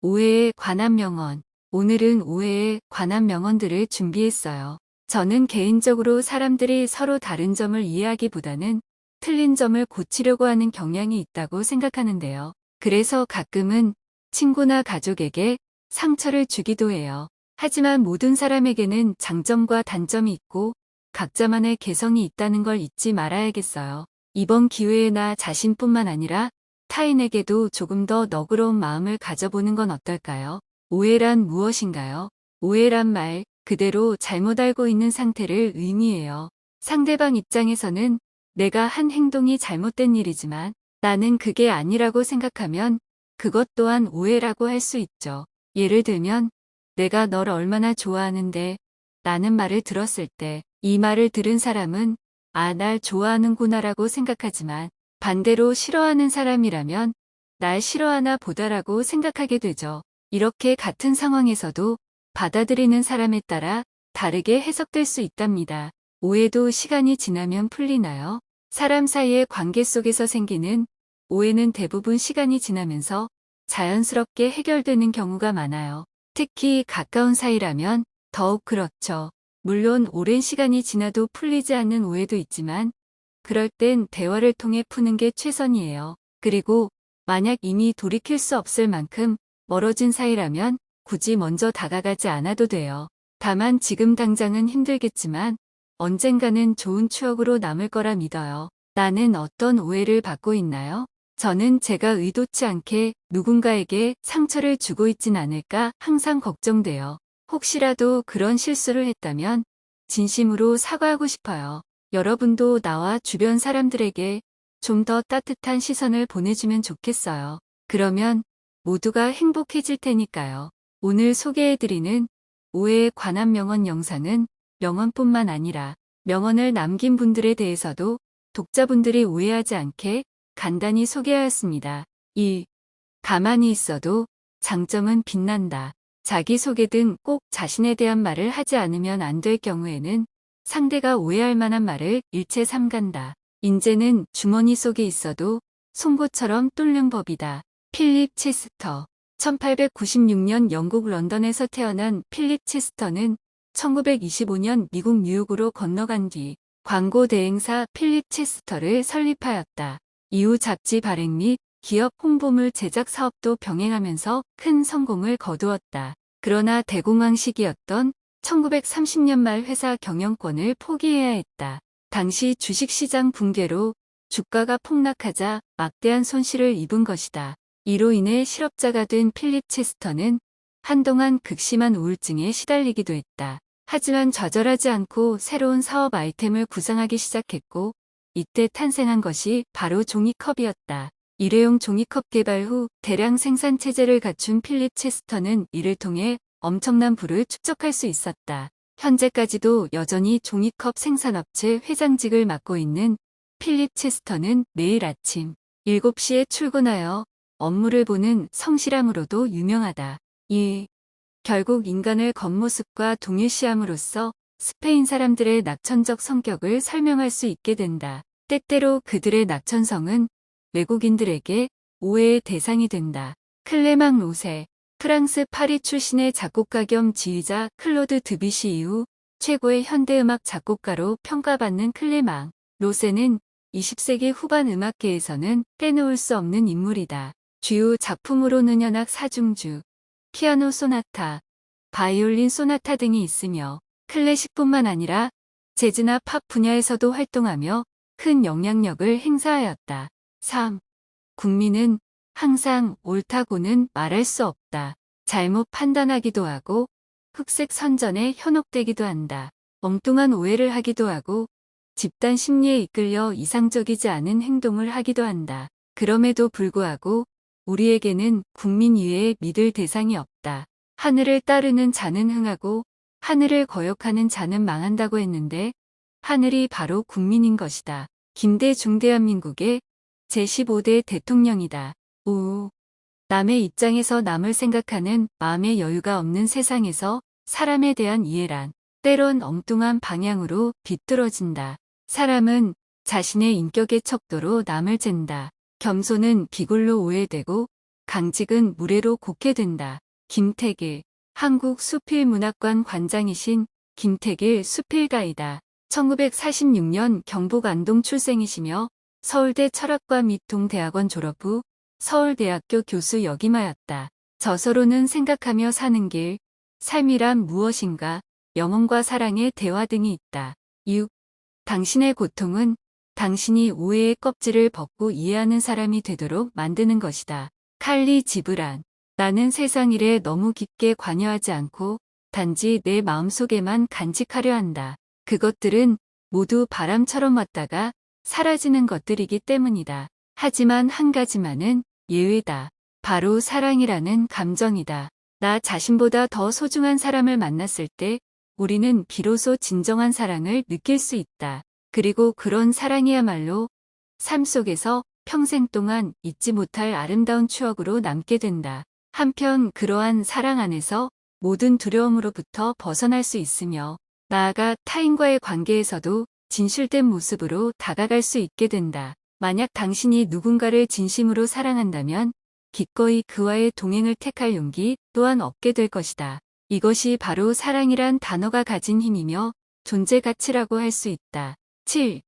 오해에 관한 명언. 오늘은 오해에 관한 명언들을 준비했어요. 저는 개인적으로 사람들이 서로 다른 점을 이해하기보다는 틀린 점을 고치려고 하는 경향이 있다고 생각하는데요. 그래서 가끔은 친구나 가족에게 상처를 주기도 해요. 하지만 모든 사람에게는 장점과 단점이 있고 각자만의 개성이 있다는 걸 잊지 말아야겠어요. 이번 기회에 나 자신뿐만 아니라 타인에게도 조금 더 너그러운 마음을 가져보는 건 어떨까요? 오해란 무엇인가요? 오해란 말 그대로 잘못 알고 있는 상태를 의미해요. 상대방 입장에서는 내가 한 행동이 잘못된 일이지만 나는 그게 아니라고 생각하면 그것 또한 오해라고 할 수 있죠. 예를 들면 내가 널 얼마나 좋아하는데 라는 말을 들었을 때 이 말을 들은 사람은 아, 날 좋아하는구나라고 생각하지만 반대로 싫어하는 사람이라면 날 싫어하나 보다라고 생각하게 되죠. 이렇게 같은 상황에서도 받아들이는 사람에 따라 다르게 해석될 수 있답니다. 오해도 시간이 지나면 풀리나요? 사람 사이의 관계 속에서 생기는 오해는 대부분 시간이 지나면서 자연스럽게 해결되는 경우가 많아요. 특히 가까운 사이라면 더욱 그렇죠. 물론 오랜 시간이 지나도 풀리지 않는 오해도 있지만 그럴 땐 대화를 통해 푸는 게 최선이에요. 그리고 만약 이미 돌이킬 수 없을 만큼 멀어진 사이라면 굳이 먼저 다가가지 않아도 돼요. 다만 지금 당장은 힘들겠지만 언젠가는 좋은 추억으로 남을 거라 믿어요. 나는 어떤 오해를 받고 있나요? 저는 제가 의도치 않게 누군가에게 상처를 주고 있진 않을까 항상 걱정돼요. 혹시라도 그런 실수를 했다면 진심으로 사과하고 싶어요. 여러분도 나와 주변 사람들에게 좀 더 따뜻한 시선을 보내주면 좋겠어요. 그러면 모두가 행복해질 테니까요. 오늘 소개해드리는 오해에 관한 명언 영상은 명언뿐만 아니라 명언을 남긴 분들에 대해서도 독자분들이 오해하지 않게 간단히 소개하였습니다. 1. 가만히 있어도 장점은 빛난다. 자기소개 등 꼭 자신에 대한 말을 하지 않으면 안 될 경우에는 상대가 오해할 만한 말을 일체 삼간다. 인재는 주머니 속에 있어도 송곳처럼 뚫는 법이다. 필립 체스터. 1896년 영국 런던에서 태어난 필립 체스터는 1925년 미국 뉴욕으로 건너간 뒤 광고 대행사 필립 체스터를 설립하였다. 이후 잡지 발행 및 기업 홍보물 제작 사업도 병행하면서 큰 성공을 거두었다. 그러나 대공황 시기였던 1930년 말 회사 경영권을 포기해야 했다. 당시 주식시장 붕괴로 주가가 폭락하자 막대한 손실을 입은 것이다. 이로 인해 실업자가 된 필립 체스터는 한동안 극심한 우울증에 시달리기도 했다. 하지만 좌절하지 않고 새로운 사업 아이템을 구상하기 시작했고 이때 탄생한 것이 바로 종이컵이었다. 일회용 종이컵 개발 후 대량 생산 체제를 갖춘 필립 체스터는 이를 통해 엄청난 부를 축적할 수 있었다. 현재까지도 여전히 종이컵 생산업체 회장직을 맡고 있는 필립 체스터는 매일 아침 7시에 출근하여 업무를 보는 성실함으로도 유명하다. 2. 결국 인간을 겉모습과 동일시함으로써 스페인 사람들의 낙천적 성격을 설명할 수 있게 된다. 때때로 그들의 낙천성은 외국인들에게 오해의 대상이 된다. 클레망 로세. 프랑스 파리 출신의 작곡가 겸 지휘자 클로드 드뷔시 이후 최고의 현대음악 작곡가로 평가받는 클레망 로세는 20세기 후반 음악계에서는 빼놓을 수 없는 인물이다. 주요 작품으로는 현악 사중주, 피아노 소나타, 바이올린 소나타 등이 있으며 클래식뿐만 아니라 재즈나 팝 분야에서도 활동하며 큰 영향력을 행사하였다. 3. 국민은 항상 옳다고는 말할 수 없다. 잘못 판단하기도 하고 흑색 선전에 현혹되기도 한다. 엉뚱한 오해를 하기도 하고 집단 심리에 이끌려 이상적이지 않은 행동을 하기도 한다. 그럼에도 불구하고 우리에게는 국민 이외에 믿을 대상이 없다. 하늘을 따르는 자는 흥하고 하늘을 거역하는 자는 망한다고 했는데 하늘이 바로 국민인 것이다. 김대중 대한민국의 제15대 대통령이다. 5. 남의 입장에서 남을 생각하는 마음의 여유가 없는 세상에서 사람에 대한 이해란 때론 엉뚱한 방향으로 비뚤어진다. 사람은 자신의 인격의 척도로 남을 잰다. 겸손은 비굴로 오해되고 강직은 무례로 곡해 된다. 김택일, 한국수필문학관 관장이신 김택일 수필가이다. 1946년 경북 안동 출생이시며 서울대 철학과 및 동대학원 졸업 후 서울대학교 교수 역임하였다. 저서로는 생각하며 사는 길, 삶이란 무엇인가, 영혼과 사랑의 대화 등이 있다. 6. 당신의 고통은 당신이 오해의 껍질을 벗고 이해하는 사람이 되도록 만드는 것이다. 칼리 지브란. 나는 세상 일에 너무 깊게 관여하지 않고 단지 내 마음속에만 간직하려 한다. 그것들은 모두 바람처럼 왔다가 사라지는 것들이기 때문이다. 하지만 한 가지만은 예외다. 바로 사랑이라는 감정이다. 나 자신보다 더 소중한 사람을 만났을 때 우리는 비로소 진정한 사랑을 느낄 수 있다. 그리고 그런 사랑이야말로 삶 속에서 평생 동안 잊지 못할 아름다운 추억으로 남게 된다. 한편 그러한 사랑 안에서 모든 두려움으로부터 벗어날 수 있으며 나아가 타인과의 관계에서도 진실된 모습으로 다가갈 수 있게 된다. 만약 당신이 누군가를 진심으로 사랑한다면 기꺼이 그와의 동행을 택할 용기 또한 얻게 될 것이다. 이것이 바로 사랑이란 단어가 가진 힘이며 존재 가치라고 할 수 있다. 7.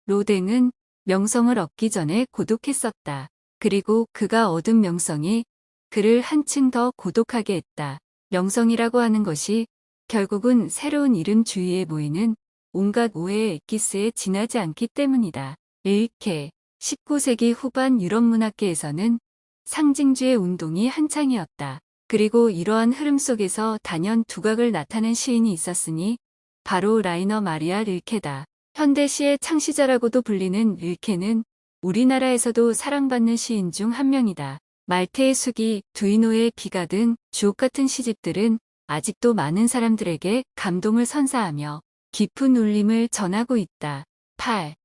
로댕은 명성을 얻기 전에 고독했었다. 그리고 그가 얻은 명성이 그를 한층 더 고독하게 했다. 명성이라고 하는 것이 결국은 새로운 이름 주위에 모이는 온갖 오해의 엑기스에 지나지 않기 때문이다. 릴케. 19세기 후반 유럽 문학계에서는 상징주의 운동이 한창이었다. 그리고 이러한 흐름 속에서 단연 두각을 나타낸 시인이 있었으니 바로 라이너 마리아 릴케다. 현대 시의 창시자라고도 불리는 릴케는 우리나라에서도 사랑받는 시인 중 한 명이다. 말테의 수기, 두이노의 비가 등 주옥같은 시집들은 아직도 많은 사람들에게 감동을 선사하며 깊은 울림을 전하고 있다. 8.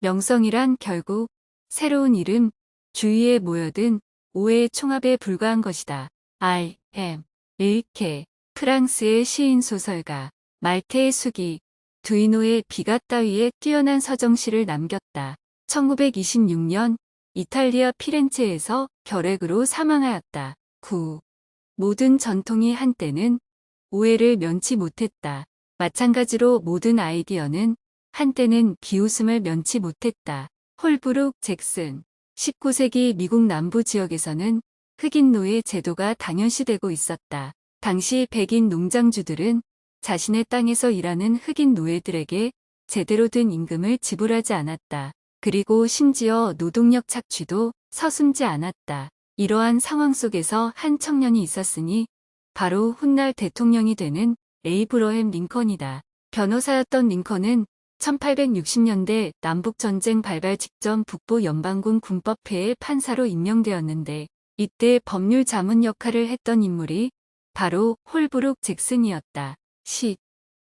명성이란 결국 새로운 이름, 주위에 모여든 오해의 총합에 불과한 것이다. R.M. 릴케, 프랑스의 시인 소설가, 말테의 수기, 두이노의 비가 따위에 뛰어난 서정시를 남겼다. 1926년 이탈리아 피렌체에서 결핵으로 사망하였다. 9. 모든 전통이 한때는 오해를 면치 못했다. 마찬가지로 모든 아이디어는 한때는 비웃음을 면치 못했다. 홀브룩 잭슨. 19세기 미국 남부 지역에서는 흑인 노예 제도가 당연시되고 있었다. 당시 백인 농장주들은 자신의 땅에서 일하는 흑인 노예들에게 제대로 된 임금을 지불하지 않았다. 그리고 심지어 노동력 착취도 서슴지 않았다. 이러한 상황 속에서 한 청년이 있었으니 바로 훗날 대통령이 되는 에이브러햄 링컨이다. 변호사였던 링컨은 1860년대 남북전쟁 발발 직전 북부 연방군 군법회의 판사로 임명되었는데 이때 법률 자문 역할을 했던 인물이 바로 홀브룩 잭슨이었다. 10.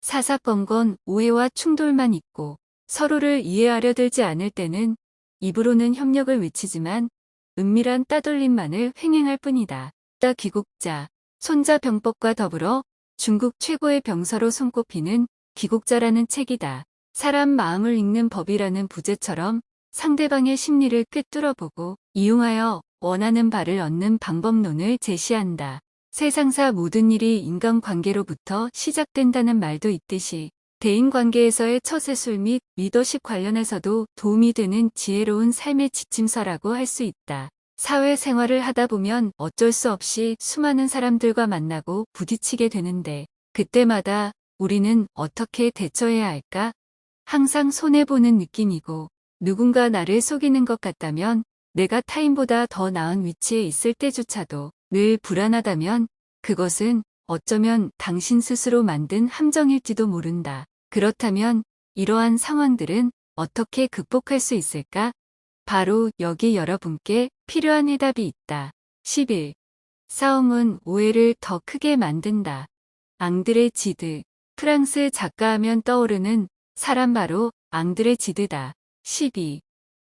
사사건건 오해와 충돌만 있고 서로를 이해하려 들지 않을 때는 입으로는 협력을 외치지만 은밀한 따돌림만을 횡행할 뿐이다. 따 귀국자. 손자병법과 더불어 중국 최고의 병서로 손꼽히는 귀국자라는 책이다. 사람 마음을 읽는 법이라는 부제처럼 상대방의 심리를 꿰뚫어보고 이용하여 원하는 바를 얻는 방법론을 제시한다. 세상사 모든 일이 인간관계로부터 시작된다는 말도 있듯이 대인관계에서의 처세술 및 리더십 관련해서도 도움이 되는 지혜로운 삶의 지침서라고 할 수 있다. 사회생활을 하다 보면 어쩔 수 없이 수많은 사람들과 만나고 부딪히게 되는데 그때마다 우리는 어떻게 대처해야 할까? 항상 손해보는 느낌이고 누군가 나를 속이는 것 같다면 내가 타인보다 더 나은 위치에 있을 때조차도 늘 불안하다면 그것은 어쩌면 당신 스스로 만든 함정일지도 모른다. 그렇다면 이러한 상황들은 어떻게 극복할 수 있을까? 바로 여기 여러분께 필요한 해답이 있다. 11. 싸움은 오해를 더 크게 만든다. 앙드레 지드. 프랑스 작가하면 떠오르는 사람 바로 앙드레 지드다. 12.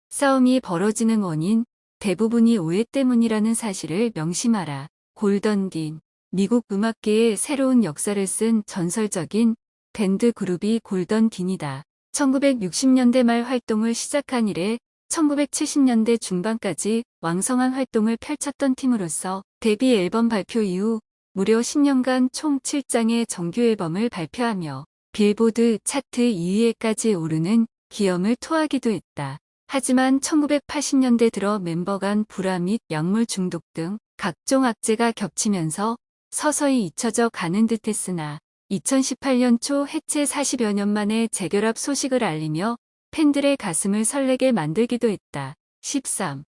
싸움이 벌어지는 원인 대부분이 오해 때문이라는 사실을 명심하라. 골던 딘. 미국 음악계의 새로운 역사를 쓴 전설적인 밴드 그룹이 골던 딘이다. 1960년대 말 활동을 시작한 이래 1970년대 중반까지 왕성한 활동을 펼쳤던 팀으로서 데뷔 앨범 발표 이후 무려 10년간 총 7장의 정규 앨범을 발표하며 빌보드 차트 2위에까지 오르는 기염을 토하기도 했다. 하지만 1980년대 들어 멤버 간 불화 및 약물 중독 등 각종 악재가 겹치면서 서서히 잊혀져 가는 듯했으나 2018년 초 해체 40여 년 만에 재결합 소식을 알리며 팬들의 가슴을 설레게 만들기도 했다. 13.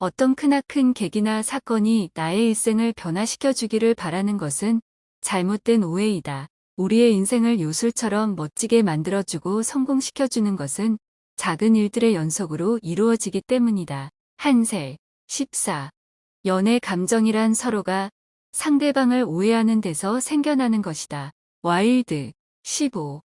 어떤 크나큰 계기나 사건이 나의 일생을 변화시켜 주기를 바라는 것은 잘못된 오해이다. 우리의 인생을 요술처럼 멋지게 만들어주고 성공시켜주는 것은 작은 일들의 연속으로 이루어지기 때문이다. 한셀. 14. 연애 감정이란 서로가 상대방을 오해하는 데서 생겨나는 것이다. 와일드. 15.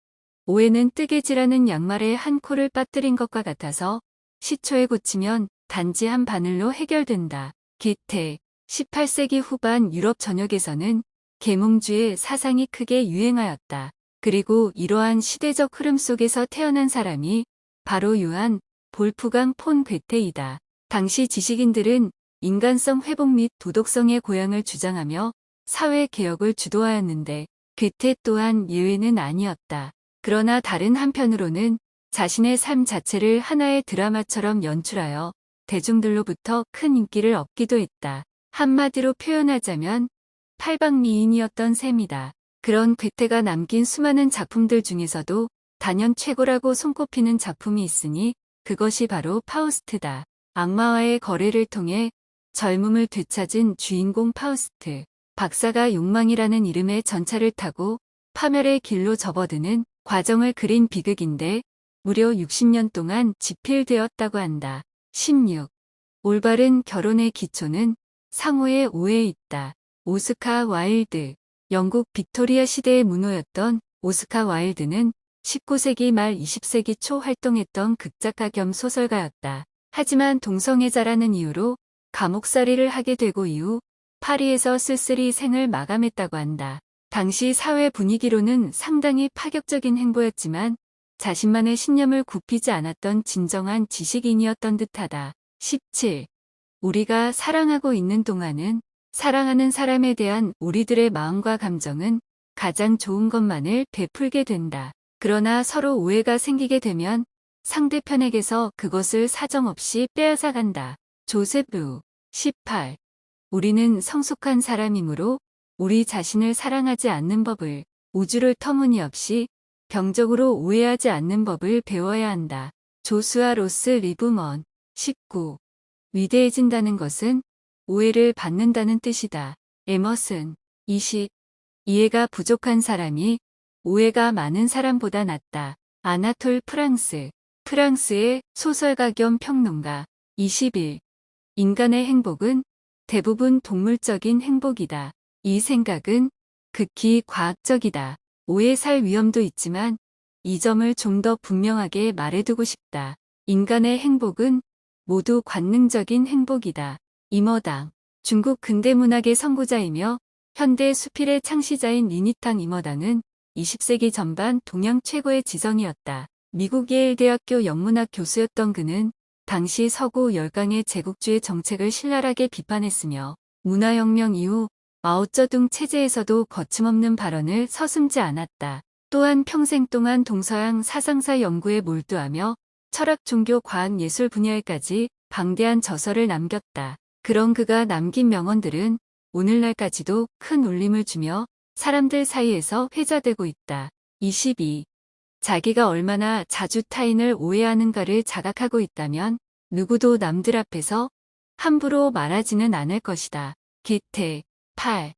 오해는 뜨개질하는 양말에 한 코를 빠뜨린 것과 같아서 시초에 고치면 단지 한 바늘로 해결된다. 기태. 18세기 후반 유럽 전역에서는 계몽주의 사상이 크게 유행하였다. 그리고 이러한 시대적 흐름 속에서 태어난 사람이 바로 요한 볼프강 폰 괴테이다. 당시 지식인들은 인간성 회복 및 도덕성의 고양을 주장하며 사회 개혁을 주도하였는데 괴테 또한 예외는 아니었다. 그러나 다른 한편으로는 자신의 삶 자체를 하나의 드라마처럼 연출하여 대중들로부터 큰 인기를 얻기도 했다. 한마디로 표현하자면 팔방미인이었던 셈이다. 그런 괴테가 남긴 수많은 작품들 중에서도 단연 최고라고 손꼽히는 작품이 있으니 그것이 바로 파우스트다. 악마와의 거래를 통해 젊음을 되찾은 주인공 파우스트. 박사가 욕망이라는 이름의 전차를 타고 파멸의 길로 접어드는 과정을 그린 비극인데 무려 60년 동안 집필되었다고 한다. 16. 올바른 결혼의 기초는 상호의 오해에 있다. 오스카 와일드. 영국 빅토리아 시대의 문호였던 오스카 와일드는 19세기 말 20세기 초 활동했던 극작가 겸 소설가였다. 하지만 동성애자라는 이유로 감옥살이를 하게 되고 이후 파리에서 쓸쓸히 생을 마감했다고 한다. 당시 사회 분위기로는 상당히 파격적인 행보였지만 자신만의 신념을 굽히지 않았던 진정한 지식인이었던 듯하다. 17. 우리가 사랑하고 있는 동안은 사랑하는 사람에 대한 우리들의 마음과 감정은 가장 좋은 것만을 베풀게 된다. 그러나 서로 오해가 생기게 되면 상대편에게서 그것을 사정없이 빼앗아간다. 조셉 루. 18. 우리는 성숙한 사람이므로 우리 자신을 사랑하지 않는 법을, 우주를 터무니없이 병적으로 오해하지 않는 법을 배워야 한다. 조수아 로스 리브먼. 19. 위대해진다는 것은 오해를 받는다는 뜻이다. 에머슨. 20. 이해가 부족한 사람이 오해가 많은 사람보다 낫다. 아나톨 프랑스. 프랑스의 소설가 겸 평론가. 21. 인간의 행복은 대부분 동물적인 행복이다. 이 생각은 극히 과학적이다. 오해 살 위험도 있지만 이 점을 좀 더 분명하게 말해두고 싶다. 인간의 행복은 모두 관능적인 행복이다. 임어당. 중국 근대문학의 선구자이며 현대 수필의 창시자인 리니탕 임어당은 20세기 전반 동양 최고의 지성이었다. 미국 예일 대학교 영문학 교수였던 그는 당시 서구 열강의 제국주의 정책을 신랄하게 비판했으며 문화혁명 이후 마오쩌둥 체제에서도 거침없는 발언을 서슴지 않았다. 또한 평생 동안 동서양 사상사 연구에 몰두하며 철학, 종교, 과학, 예술 분야에까지 방대한 저서를 남겼다. 그런 그가 남긴 명언들은 오늘날까지도 큰 울림을 주며 사람들 사이에서 회자되고 있다. 22. 자기가 얼마나 자주 타인을 오해하는가를 자각하고 있다면 누구도 남들 앞에서 함부로 말하지는 않을 것이다. 기태. 8.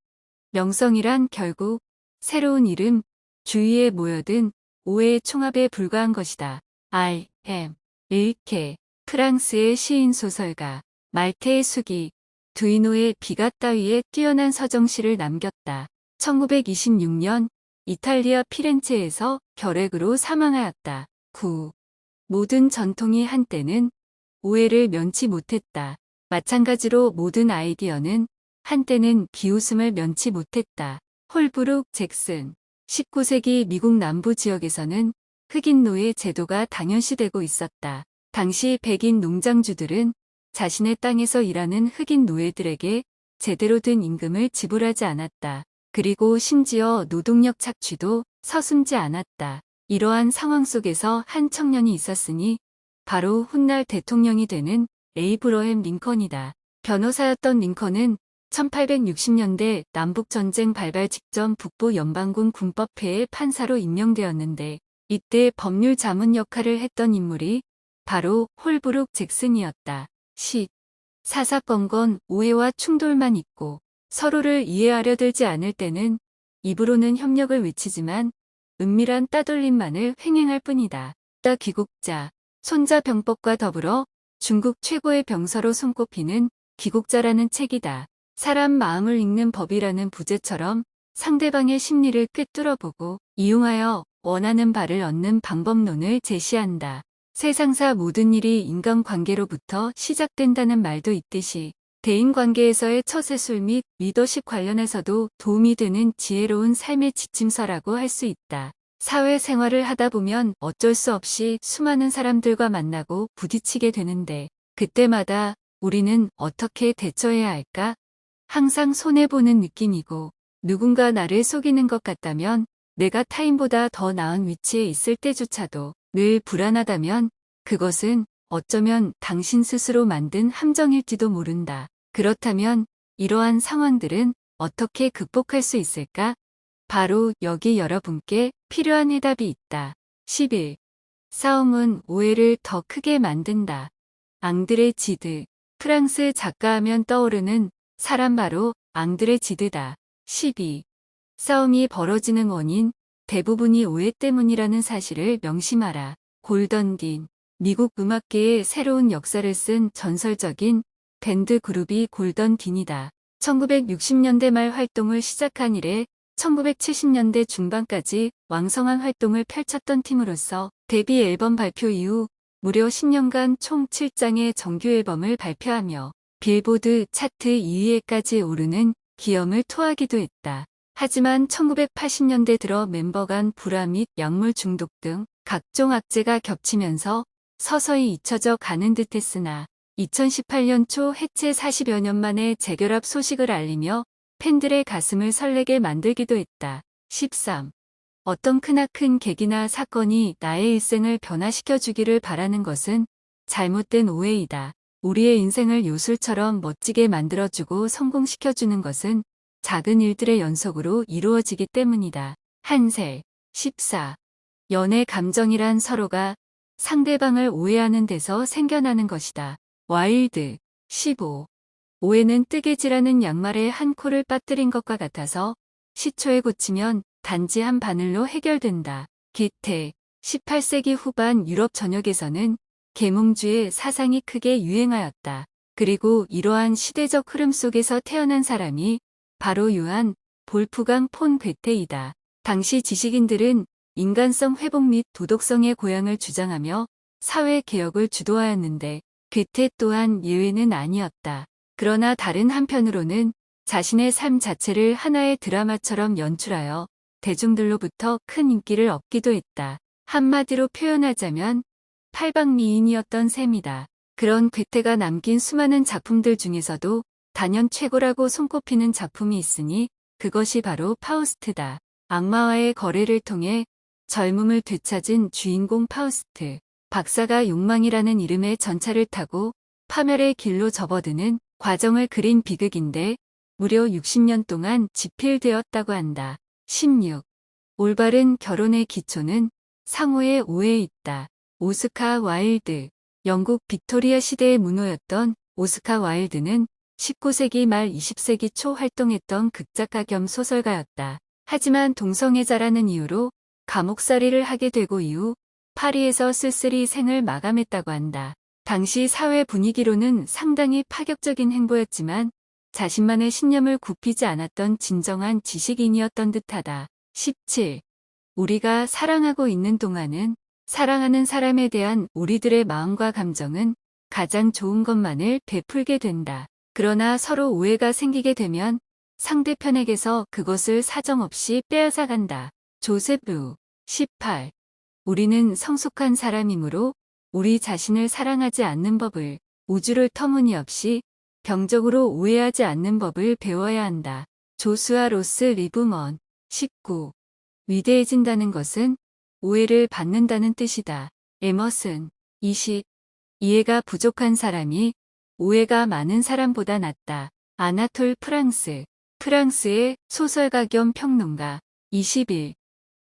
명성이란 결국 새로운 이름, 주위에 모여든 오해의 총합에 불과한 것이다. R.M. 릴케. 프랑스의 시인 소설가. 말테의 수기. 두이노의 비가 따위에 뛰어난 서정시를 남겼다. 1926년 이탈리아 피렌체에서 결핵으로 사망하였다. 9. 모든 전통이 한때는 오해를 면치 못했다. 마찬가지로 모든 아이디어는 한때는 비웃음을 면치 못했다. 홀브룩 잭슨. 19세기 미국 남부 지역에서는 흑인 노예 제도가 당연시되고 있었다. 당시 백인 농장주들은 자신의 땅에서 일하는 흑인 노예들에게 제대로 된 임금을 지불하지 않았다. 그리고 심지어 노동력 착취도 서슴지 않았다. 이러한 상황 속에서 한 청년이 있었으니 바로 훗날 대통령이 되는 에이브러햄 링컨이다. 변호사였던 링컨은 1860년대 남북전쟁 발발 직전 북부 연방군 군법회의 판사로 임명되었는데 이때 법률 자문 역할을 했던 인물이 바로 홀브룩 잭슨이었다. 사사건건 오해와 충돌만 있고 서로를 이해하려 들지 않을 때는 입으로는 협력을 외치지만 은밀한 따돌림만을 횡행할 뿐이다. 귀국자, 손자병법과 더불어 중국 최고의 병서로 손꼽히는 귀국자라는 책이다. 사람 마음을 읽는 법이라는 부제처럼 상대방의 심리를 꿰뚫어보고 이용하여 원하는 바를 얻는 방법론을 제시한다. 세상사 모든 일이 인간관계로부터 시작된다는 말도 있듯이 대인관계에서의 처세술 및 리더십 관련해서도 도움이 되는 지혜로운 삶의 지침서라고 할 수 있다. 사회생활을 하다 보면 어쩔 수 없이 수많은 사람들과 만나고 부딪히게 되는데 그때마다 우리는 어떻게 대처해야 할까? 항상 손해보는 느낌이고 누군가 나를 속이는 것 같다면 내가 타인보다 더 나은 위치에 있을 때조차도 늘 불안하다면 그것은 어쩌면 당신 스스로 만든 함정일지도 모른다. 그렇다면 이러한 상황들은 어떻게 극복할 수 있을까? 바로 여기 여러분께 필요한 해답이 있다. 11. 싸움은 오해를 더 크게 만든다. 앙드레 지드. 프랑스 작가하면 떠오르는 사람 바로 앙드레 지드다. 12. 싸움이 벌어지는 원인 대부분이 오해 때문이라는 사실을 명심하라. 골던 딘. 미국 음악계의 새로운 역사를 쓴 전설적인 밴드 그룹이 골던 딘이다. 1960년대 말 활동을 시작한 이래 1970년대 중반까지 왕성한 활동을 펼쳤던 팀으로서 데뷔 앨범 발표 이후 무려 10년간 총 7장의 정규 앨범을 발표하며 빌보드 차트 2위에까지 오르는 기염을 토하기도 했다. 하지만 1980년대 들어 멤버 간 불화 및 약물 중독 등 각종 악재가 겹치면서 서서히 잊혀져 가는 듯했으나 2018년 초 해체 40여 년 만에 재결합 소식을 알리며 팬들의 가슴을 설레게 만들기도 했다. 13. 어떤 크나큰 계기나 사건이 나의 일생을 변화시켜 주기를 바라는 것은 잘못된 오해이다. 우리의 인생을 요술처럼 멋지게 만들어주고 성공시켜주는 것은 작은 일들의 연속으로 이루어지기 때문이다. 한셀. 14. 연애 감정이란 서로가 상대방을 오해하는 데서 생겨나는 것이다. 와일드. 15. 오해는 뜨개질하는 양말에 한 콜을 빠뜨린 것과 같아서 시초에 고치면 단지 한 바늘로 해결된다. 기태. 18세기 후반 유럽 전역에서는 계몽주의 사상이 크게 유행하였다. 그리고 이러한 시대적 흐름 속에서 태어난 사람이 바로 요한 볼프강 폰 괴테이다. 당시 지식인들은 인간성 회복 및 도덕성의 고양을 주장하며 사회 개혁을 주도하였는데 괴테 또한 예외는 아니었다. 그러나 다른 한편으로는 자신의 삶 자체를 하나의 드라마처럼 연출하여 대중들로부터 큰 인기를 얻기도 했다. 한마디로 표현하자면 팔방미인이었던 셈이다. 그런 괴테가 남긴 수많은 작품들 중에서도 단연 최고라고 손꼽히는 작품이 있으니 그것이 바로 파우스트다. 악마와의 거래를 통해 젊음을 되찾은 주인공 파우스트. 박사가 욕망이라는 이름의 전차를 타고 파멸의 길로 접어드는 과정을 그린 비극인데 무려 60년 동안 집필되었다고 한다. 16. 올바른 결혼의 기초는 상호의 오해에 있다. 오스카 와일드. 영국 빅토리아 시대의 문호였던 오스카 와일드는 19세기 말 20세기 초 활동했던 극작가 겸 소설가였다. 하지만 동성애자라는 이유로 감옥살이를 하게 되고 이후 파리에서 쓸쓸히 생을 마감했다고 한다. 당시 사회 분위기로는 상당히 파격적인 행보였지만 자신만의 신념을 굽히지 않았던 진정한 지식인이었던 듯하다. 17. 우리가 사랑하고 있는 동안은 사랑하는 사람에 대한 우리들의 마음과 감정은 가장 좋은 것만을 베풀게 된다. 그러나 서로 오해가 생기게 되면 상대편에게서 그것을 사정없이 빼앗아간다. 조셉 루. 18. 우리는 성숙한 사람이므로 우리 자신을 사랑하지 않는 법을, 우주를 터무니없이 병적으로 오해하지 않는 법을 배워야 한다. 조수아 로스 리브먼 19. 위대해진다는 것은 오해를 받는다는 뜻이다. 에머슨 20. 이해가 부족한 사람이 오해가 많은 사람보다 낫다. 아나톨 프랑스. 프랑스의 소설가 겸 평론가. 21.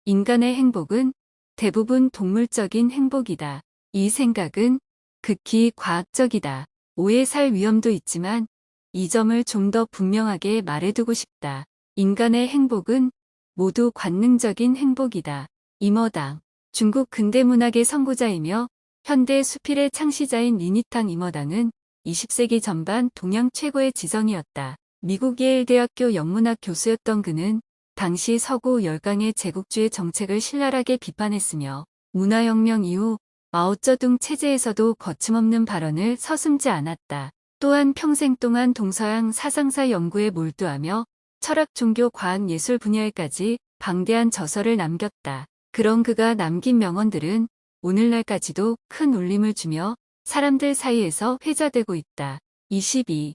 인간의 행복은 대부분 동물적인 행복이다. 이 생각은 극히 과학적이다. 오해 살 위험도 있지만 이 점을 좀 더 분명하게 말해두고 싶다. 인간의 행복은 모두 관능적인 행복이다. 임어당. 중국 근대문학의 선구자이며 현대 수필의 창시자인 리니탕 임어당은 20세기 전반 동양 최고의 지성이었다. 미국 예일대학교 영문학 교수였던 그는 당시 서구 열강의 제국주의 정책을 신랄하게 비판했으며 문화혁명 이후 마오쩌둥 체제에서도 거침없는 발언을 서슴지 않았다. 또한 평생 동안 동서양 사상사 연구에 몰두하며 철학, 종교, 과학, 예술 분야에까지 방대한 저서를 남겼다. 그런 그가 남긴 명언들은 오늘날까지도 큰 울림을 주며 사람들 사이에서 회자되고 있다. 22.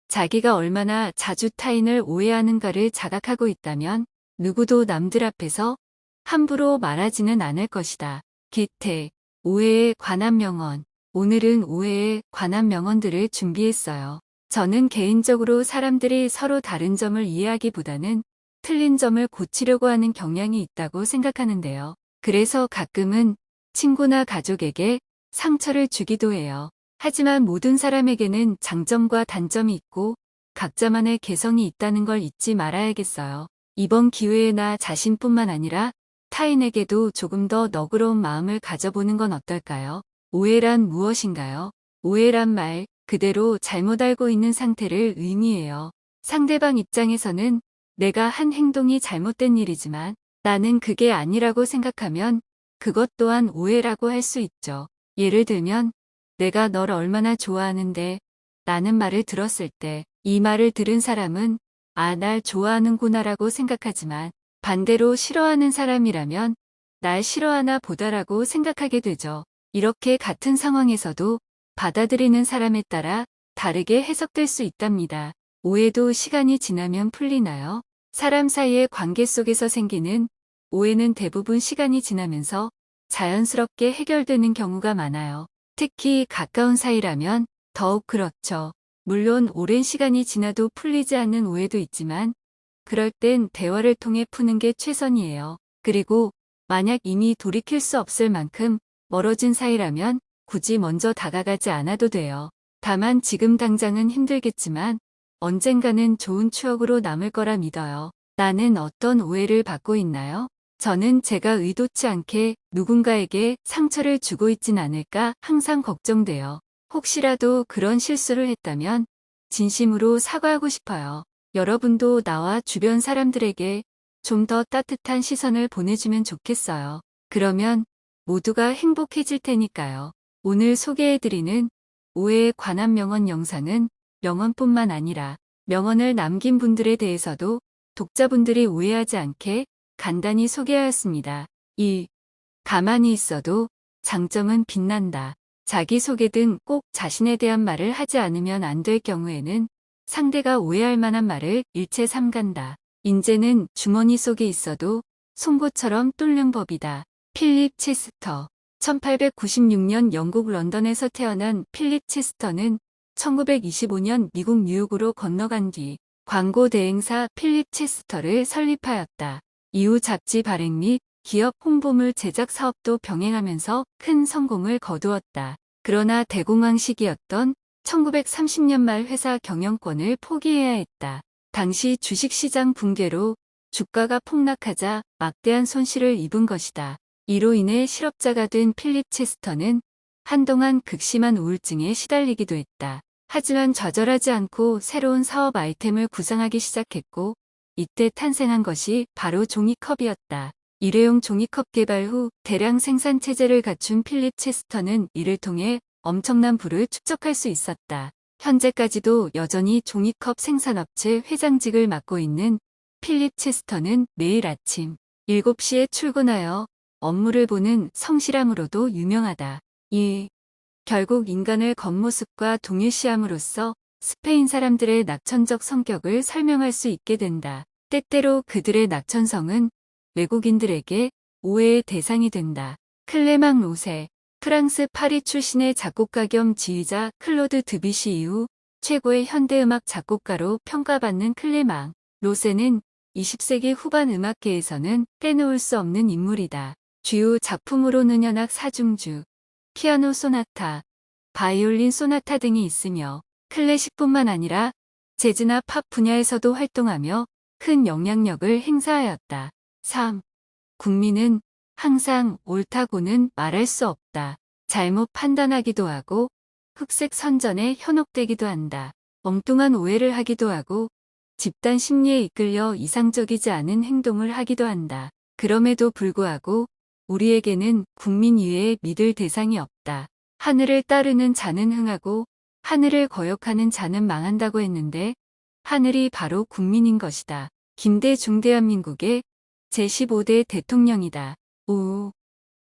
자기가 얼마나 자주 타인을 오해하는가를 자각하고 있다면 누구도 남들 앞에서 함부로 말하지는 않을 것이다. 기태. 오해에 관한 명언. 오늘은 오해에 관한 명언들을 준비했어요. 저는 개인적으로 사람들이 서로 다른 점을 이해하기보다는 틀린 점을 고치려고 하는 경향이 있다고 생각하는데요. 그래서 가끔은 친구나 가족에게 상처를 주기도 해요. 하지만 모든 사람에게는 장점과 단점이 있고 각자만의 개성이 있다는 걸 잊지 말아야겠어요. 이번 기회에 나 자신뿐만 아니라 타인에게도 조금 더 너그러운 마음을 가져보는 건 어떨까요? 오해란 무엇인가요? 오해란 말 그대로 잘못 알고 있는 상태를 의미해요. 상대방 입장에서는 내가 한 행동이 잘못된 일이지만 나는 그게 아니라고 생각하면 그것 또한 오해라고 할 수 있죠. 예를 들면 내가 널 얼마나 좋아하는데 라는 말을 들었을 때 이 말을 들은 사람은 아, 날 좋아하는구나라고 생각하지만 반대로 싫어하는 사람이라면 날 싫어하나 보다라고 생각하게 되죠. 이렇게 같은 상황에서도 받아들이는 사람에 따라 다르게 해석될 수 있답니다. 오해도 시간이 지나면 풀리나요? 사람 사이의 관계 속에서 생기는 오해는 대부분 시간이 지나면서 자연스럽게 해결되는 경우가 많아요. 특히 가까운 사이라면 더욱 그렇죠. 물론 오랜 시간이 지나도 풀리지 않는 오해도 있지만 그럴 땐 대화를 통해 푸는 게 최선이에요. 그리고 만약 이미 돌이킬 수 없을 만큼 멀어진 사이라면 굳이 먼저 다가가지 않아도 돼요. 다만 지금 당장은 힘들겠지만 언젠가는 좋은 추억으로 남을 거라 믿어요. 나는 어떤 오해를 받고 있나요? 저는 제가 의도치 않게 누군가에게 상처를 주고 있진 않을까 항상 걱정돼요. 혹시라도 그런 실수를 했다면 진심으로 사과하고 싶어요. 여러분도 나와 주변 사람들에게 좀 더 따뜻한 시선을 보내주면 좋겠어요. 그러면 모두가 행복해질 테니까요. 오늘 소개해드리는 오해에 관한 명언 영상은 명언뿐만 아니라 명언을 남긴 분들에 대해서도 독자분들이 오해하지 않게 간단히 소개하였습니다. 1. 가만히 있어도 장점은 빛난다. 자기소개 등 꼭 자신에 대한 말을 하지 않으면 안 될 경우에는 상대가 오해할 만한 말을 일체 삼간다. 인재는 주머니 속에 있어도 송곳처럼 뚫는 법이다. 필립 체스터. 1896년 영국 런던에서 태어난 필립 체스터는 1925년 미국 뉴욕으로 건너간 뒤 광고 대행사 필립 체스터를 설립하였다. 이후 잡지 발행 및 기업 홍보물 제작 사업도 병행하면서 큰 성공을 거두었다. 그러나 대공황 시기였던 1930년 말 회사 경영권을 포기해야 했다. 당시 주식시장 붕괴로 주가가 폭락하자 막대한 손실을 입은 것이다. 이로 인해 실업자가 된 필립 체스터는 한동안 극심한 우울증에 시달리기도 했다. 하지만 좌절하지 않고 새로운 사업 아이템을 구상하기 시작했고 이때 탄생한 것이 바로 종이컵이었다. 일회용 종이컵 개발 후 대량 생산 체제를 갖춘 필립 체스터는 이를 통해 엄청난 부를 축적할 수 있었다. 현재까지도 여전히 종이컵 생산업체 회장직을 맡고 있는 필립 체스터는 매일 아침 7시에 출근하여 업무를 보는 성실함으로도 유명하다. 2. 결국 인간을 겉모습과 동일시함으로써 스페인 사람들의 낙천적 성격을 설명할 수 있게 된다. 때때로 그들의 낙천성은 외국인들에게 오해의 대상이 된다. 클레망 로세, 프랑스 파리 출신의 작곡가 겸 지휘자 클로드 드뷔시 이후 최고의 현대음악 작곡가로 평가받는 클레망 로세는 20세기 후반 음악계에서는 빼놓을 수 없는 인물이다. 주요 작품으로는 현악 사중주, 피아노 소나타, 바이올린 소나타 등이 있으며 클래식뿐만 아니라 재즈나 팝 분야에서도 활동하며 큰 영향력을 행사하였다. 3. 국민은 항상 옳다고는 말할 수 없다. 잘못 판단하기도 하고 흑색 선전에 현혹되기도 한다. 엉뚱한 오해를 하기도 하고 집단 심리에 이끌려 이상적이지 않은 행동을 하기도 한다. 그럼에도 불구하고 우리에게는 국민 이외에 믿을 대상이 없다. 하늘을 따르는 자는 흥하고 하늘을 거역하는 자는 망한다고 했는데 하늘이 바로 국민인 것이다. 김대 중대한민국의 제15대 대통령이다. 5.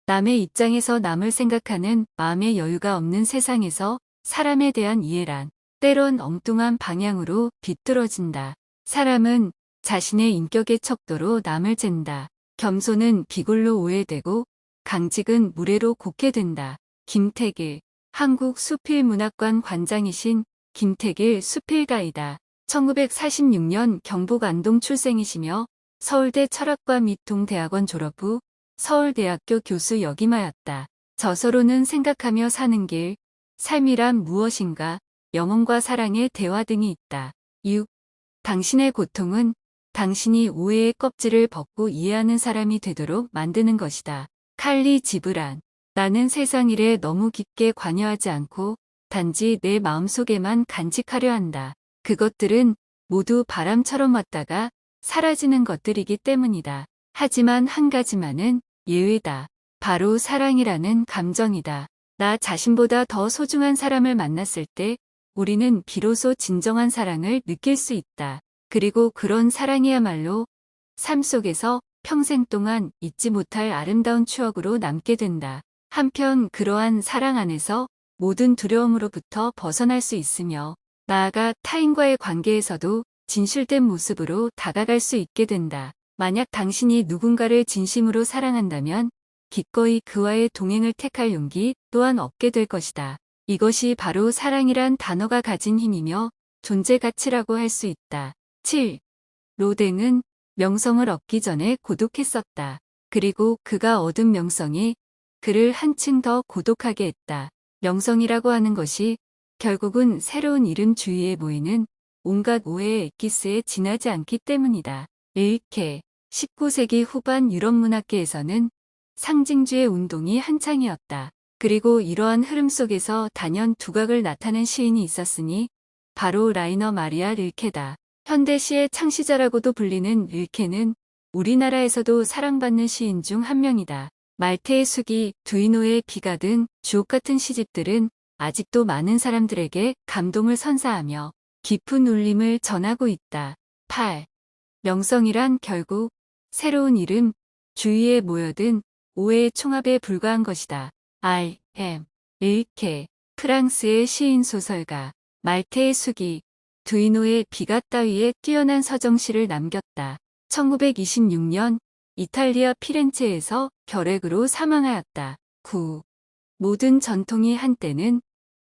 남의 입장에서 남을 생각하는 마음의 여유가 없는 세상에서 사람에 대한 이해란 때론 엉뚱한 방향으로 비뚤어진다. 사람은 자신의 인격의 척도로 남을 잰다. 겸손은 비굴로 오해되고 강직은 무례로 곡해된다. 김택일, 한국 수필문학관 관장이신 김택일 수필가이다. 1946년 경북 안동 출생이시며 서울대 철학과 및 동대학원 졸업 후 서울대학교 교수 역임하였다. 저서로는 생각하며 사는 길, 삶이란 무엇인가, 영혼과 사랑의 대화 등이 있다. 6. 당신의 고통은 당신이 오해의 껍질을 벗고 이해하는 사람이 되도록 만드는 것이다. 칼리 지브란. 나는 세상 일에 너무 깊게 관여하지 않고 단지 내 마음속에만 간직하려 한다. 그것들은 모두 바람처럼 왔다가 사라지는 것들이기 때문이다. 하지만 한 가지만은 예외다. 바로 사랑이라는 감정이다. 나 자신보다 더 소중한 사람을 만났을 때 우리는 비로소 진정한 사랑을 느낄 수 있다. 그리고 그런 사랑이야말로 삶 속에서 평생 동안 잊지 못할 아름다운 추억으로 남게 된다. 한편 그러한 사랑 안에서 모든 두려움으로부터 벗어날 수 있으며 나아가 타인과의 관계에서도 진실된 모습으로 다가갈 수 있게 된다. 만약 당신이 누군가를 진심으로 사랑한다면 기꺼이 그와의 동행을 택할 용기 또한 얻게 될 것이다. 이것이 바로 사랑이란 단어가 가진 힘이며 존재 가치라고 할 수 있다. 7. 로댕은 명성을 얻기 전에 고독했었다. 그리고 그가 얻은 명성이 그를 한층 더 고독하게 했다. 명성이라고 하는 것이 결국은 새로운 이름 주위에 모이는 온갖 오해의 엑기스에 지나지 않기 때문이다. 릴케. 19세기 후반 유럽 문학계에서는 상징주의 운동이 한창이었다. 그리고 이러한 흐름 속에서 단연 두각을 나타낸 시인이 있었으니 바로 라이너 마리아 릴케다. 현대시의 창시자라고도 불리는 릴케는 우리나라에서도 사랑받는 시인 중 한 명이다. 말테의 수기, 두이노의 비가 등 주옥같은 시집들은 아직도 많은 사람들에게 감동을 선사하며 깊은 울림을 전하고 있다. 8. 명성이란 결국 새로운 이름, 주위에 모여든 오해의 총합에 불과한 것이다. R.M. 릴케, 프랑스의 시인 소설가, 말테의 수기, 두이노의 비가 따위에 뛰어난 서정시를 남겼다. 1926년 이탈리아 피렌체에서 결핵으로 사망하였다. 9. 모든 전통이 한때는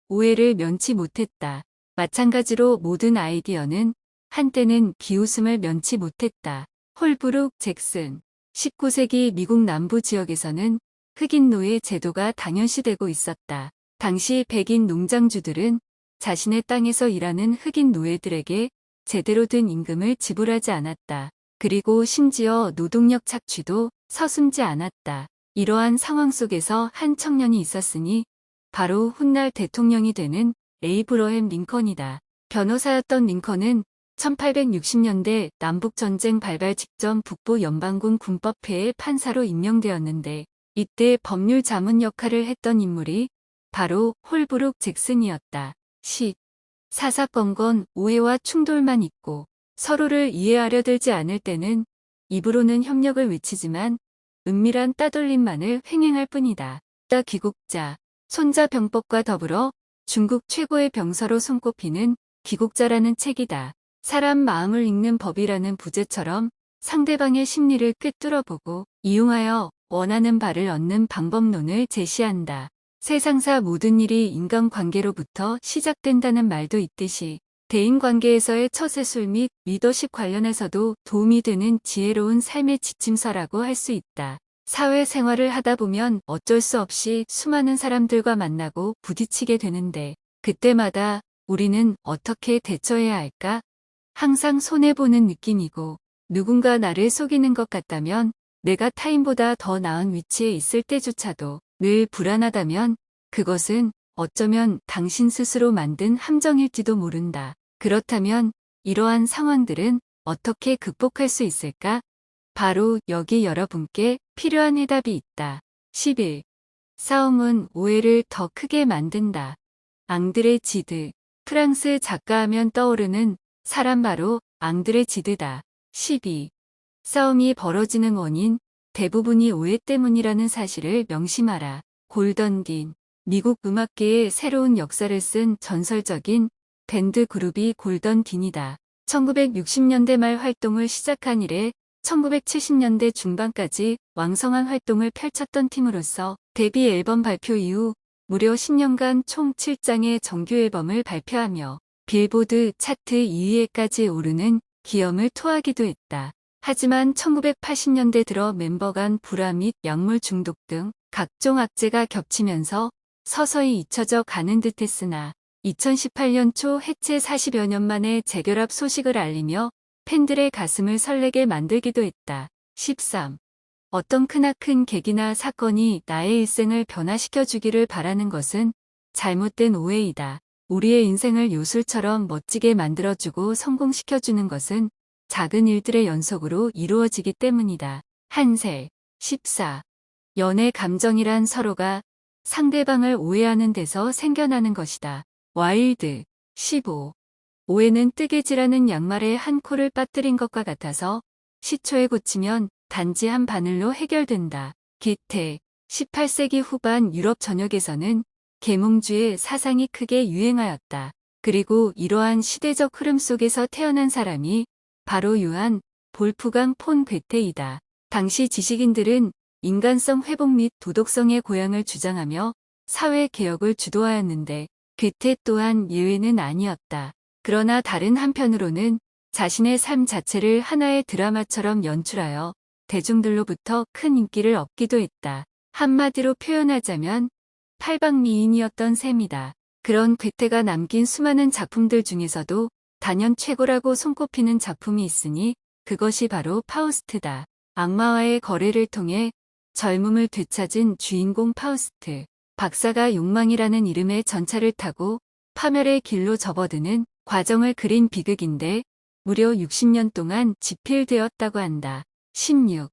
오해를 면치 못했다. 마찬가지로 모든 아이디어는 한때는 비웃음을 면치 못했다. 홀브룩 잭슨. 19세기 미국 남부 지역에서는 흑인 노예 제도가 당연시되고 있었다. 당시 백인 농장주들은 자신의 땅에서 일하는 흑인 노예들에게 제대로 된 임금을 지불하지 않았다. 그리고 심지어 노동력 착취도 서슴지 않았다. 이러한 상황 속에서 한 청년이 있었으니 바로 훗날 대통령이 되는 에이브러햄 링컨이다. 변호사였던 링컨은 1860년대 남북전쟁 발발 직전 북부 연방군 군법회의 판사로 임명되었는데 이때 법률 자문 역할을 했던 인물이 바로 홀브룩 잭슨이었다. 10. 사사건건 오해와 충돌만 있고 서로를 이해하려 들지 않을 때는 입으로는 협력을 외치지만 은밀한 따돌림만을 횡행할 뿐이다. 귀국자. 손자병법과 더불어 중국 최고의 병사로 손꼽히는 기곡자라는 책이다. 사람 마음을 읽는 법이라는 부제처럼 상대방의 심리를 꿰뚫어보고 이용하여 원하는 바를 얻는 방법론을 제시한다. 세상사 모든 일이 인간관계로부터 시작된다는 말도 있듯이 대인관계에서의 처세술 및 리더십 관련해서도 도움이 되는 지혜로운 삶의 지침서라고 할 수 있다. 사회생활을 하다 보면 어쩔 수 없이 수많은 사람들과 만나고 부딪히게 되는데 그때마다 우리는 어떻게 대처해야 할까? 항상 손해보는 느낌이고 누군가 나를 속이는 것 같다면 내가 타인보다 더 나은 위치에 있을 때조차도 늘 불안하다면 그것은 어쩌면 당신 스스로 만든 함정일지도 모른다. 그렇다면 이러한 상황들은 어떻게 극복할 수 있을까? 바로 여기 여러분께 필요한 해답이 있다. 11. 싸움은 오해를 더 크게 만든다. 앙드레 지드. 프랑스 작가하면 떠오르는 사람 바로 앙드레 지드다. 12. 싸움이 벌어지는 원인 대부분이 오해 때문이라는 사실을 명심하라. 골던 딘. 미국 음악계의 새로운 역사를 쓴 전설적인 밴드 그룹이 골던 딘이다. 1960년대 말 활동을 시작한 이래 1970년대 중반까지 왕성한 활동을 펼쳤던 팀으로서 데뷔 앨범 발표 이후 무려 10년간 총 7장의 정규 앨범을 발표하며 빌보드 차트 2위에까지 오르는 기염을 토하기도 했다. 하지만 1980년대 들어 멤버 간 불화 및 약물 중독 등 각종 악재가 겹치면서 서서히 잊혀져 가는 듯했으나 2018년 초 해체 40여 년 만에 재결합 소식을 알리며 팬들의 가슴을 설레게 만들기도 했다. 13. 어떤 크나큰 계기나 사건이 나의 일생을 변화시켜 주기를 바라는 것은 잘못된 오해이다. 우리의 인생을 요술처럼 멋지게 만들어주고 성공시켜주는 것은 작은 일들의 연속으로 이루어지기 때문이다. 한셀. 14. 연애 감정이란 서로가 상대방을 오해하는 데서 생겨나는 것이다. 와일드. 15. 오해는 뜨개질하는 양말에 한 코를 빠뜨린 것과 같아서 시초에 고치면 단지 한 바늘로 해결된다. 기태. 18세기 후반 유럽 전역에서는 계몽주의 사상이 크게 유행하였다. 그리고 이러한 시대적 흐름 속에서 태어난 사람이 바로 요한 볼프강 폰 괴테이다. 당시 지식인들은 인간성 회복 및 도덕성의 고양을 주장하며 사회 개혁을 주도하였는데 괴테 또한 예외는 아니었다. 그러나 다른 한편으로는 자신의 삶 자체를 하나의 드라마처럼 연출하여 대중들로부터 큰 인기를 얻기도 했다. 한마디로 표현하자면 팔방미인이었던 셈이다. 그런 괴테가 남긴 수많은 작품들 중에서도 단연 최고라고 손꼽히는 작품이 있으니 그것이 바로 파우스트다. 악마와의 거래를 통해 젊음을 되찾은 주인공 파우스트. 박사가 욕망이라는 이름의 전차를 타고 파멸의 길로 접어드는 과정을 그린 비극인데 무려 60년 동안 집필되었다고 한다. 16.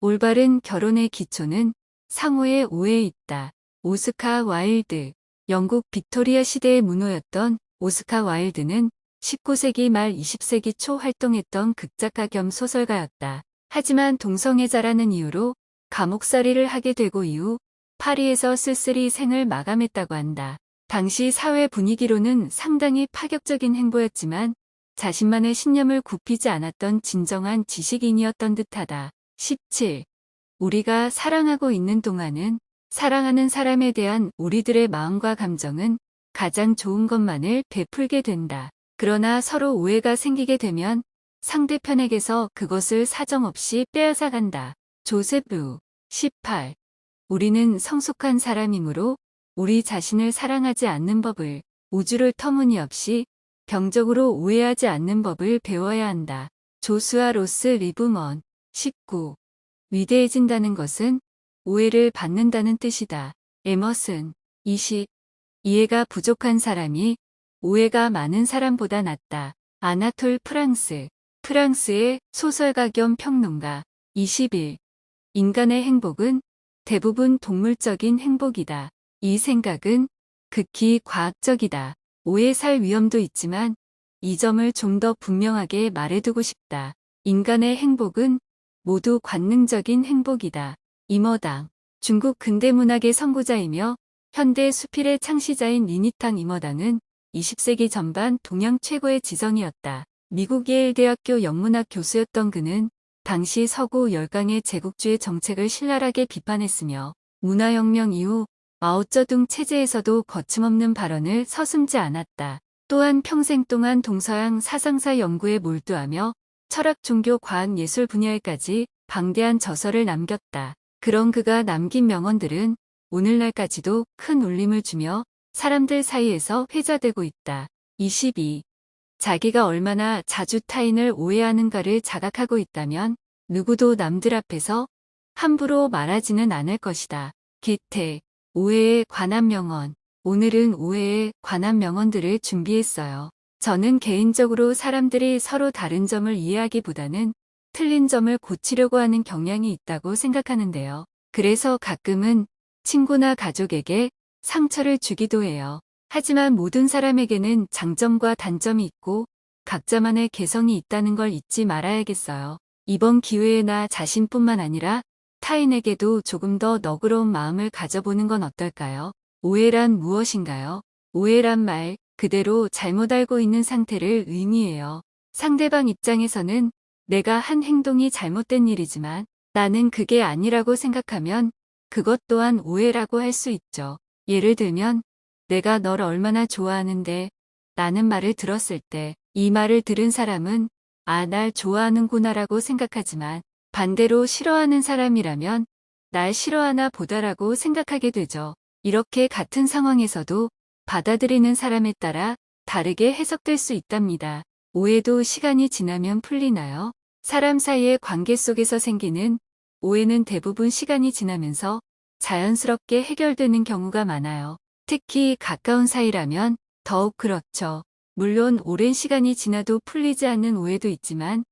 올바른 결혼의 기초는 상호의 오해에 있다. 오스카 와일드. 영국 빅토리아 시대의 문호였던 오스카 와일드는 19세기 말 20세기 초 활동했던 극작가 겸 소설가였다. 하지만 동성애자라는 이유로 감옥살이를 하게 되고 이후 파리에서 쓸쓸히 생을 마감했다고 한다. 당시 사회 분위기로는 상당히 파격적인 행보였지만 자신만의 신념을 굽히지 않았던 진정한 지식인이었던 듯하다. 17. 우리가 사랑하고 있는 동안은 사랑하는 사람에 대한 우리들의 마음과 감정은 가장 좋은 것만을 베풀게 된다. 그러나 서로 오해가 생기게 되면 상대편에게서 그것을 사정없이 빼앗아간다. 조셉 루. 18. 우리는 성숙한 사람이므로 우리 자신을 사랑하지 않는 법을, 우주를 터무니없이 병적으로 오해하지 않는 법을 배워야 한다. 조수아 로스 리브먼. 19. 위대해진다는 것은 오해를 받는다는 뜻이다. 에머슨. 20. 이해가 부족한 사람이 오해가 많은 사람보다 낫다. 아나톨 프랑스. 프랑스의 소설가 겸 평론가. 21. 인간의 행복은 대부분 동물적인 행복이다. 이 생각은 극히 과학적이다. 오해 살 위험도 있지만 이 점을 좀 더 분명하게 말해두고 싶다. 인간의 행복은 모두 관능적인 행복이다. 임어당. 중국 근대문학의 선구자이며 현대 수필의 창시자인 리니탕 이머당은 20세기 전반 동양 최고의 지성이었다. 미국 예일 대학교 영문학 교수였던 그는 당시 서구 열강의 제국주의 정책을 신랄하게 비판했으며 문화혁명 이후 마오쩌둥 체제에서도 거침없는 발언을 서슴지 않았다. 또한 평생 동안 동서양 사상사 연구에 몰두하며 철학, 종교, 과학, 예술 분야에까지 방대한 저서를 남겼다. 그런 그가 남긴 명언들은 오늘날까지도 큰 울림을 주며 사람들 사이에서 회자되고 있다. 22. 자기가 얼마나 자주 타인을 오해하는가를 자각하고 있다면 누구도 남들 앞에서 함부로 말하지는 않을 것이다. 기태. 오해에 관한 명언. 오늘은 오해에 관한 명언들을 준비했어요. 저는 개인적으로 사람들이 서로 다른 점을 이해하기보다는 틀린 점을 고치려고 하는 경향이 있다고 생각하는데요. 그래서 가끔은 친구나 가족에게 상처를 주기도 해요. 하지만 모든 사람에게는 장점과 단점이 있고 각자만의 개성이 있다는 걸 잊지 말아야겠어요. 이번 기회에 나 자신뿐만 아니라 타인에게도 조금 더 너그러운 마음을 가져보는 건 어떨까요? 오해란 무엇인가요? 오해란 말 그대로 잘못 알고 있는 상태를 의미해요. 상대방 입장에서는 내가 한 행동이 잘못된 일이지만 나는 그게 아니라고 생각하면 그것 또한 오해라고 할 수 있죠. 예를 들면 내가 널 얼마나 좋아하는데 라는 말을 들었을 때 이 말을 들은 사람은 아, 날 좋아하는구나라고 생각하지만 반대로 싫어하는 사람이라면 날 싫어하나 보다라고 생각하게 되죠. 이렇게 같은 상황에서도 받아들이는 사람에 따라 다르게 해석될 수 있답니다. 오해도 시간이 지나면 풀리나요? 사람 사이의 관계 속에서 생기는 오해는 대부분 시간이 지나면서 자연스럽게 해결되는 경우가 많아요. 특히 가까운 사이라면 더욱 그렇죠. 물론 오랜 시간이 지나도 풀리지 않는 오해도 있지만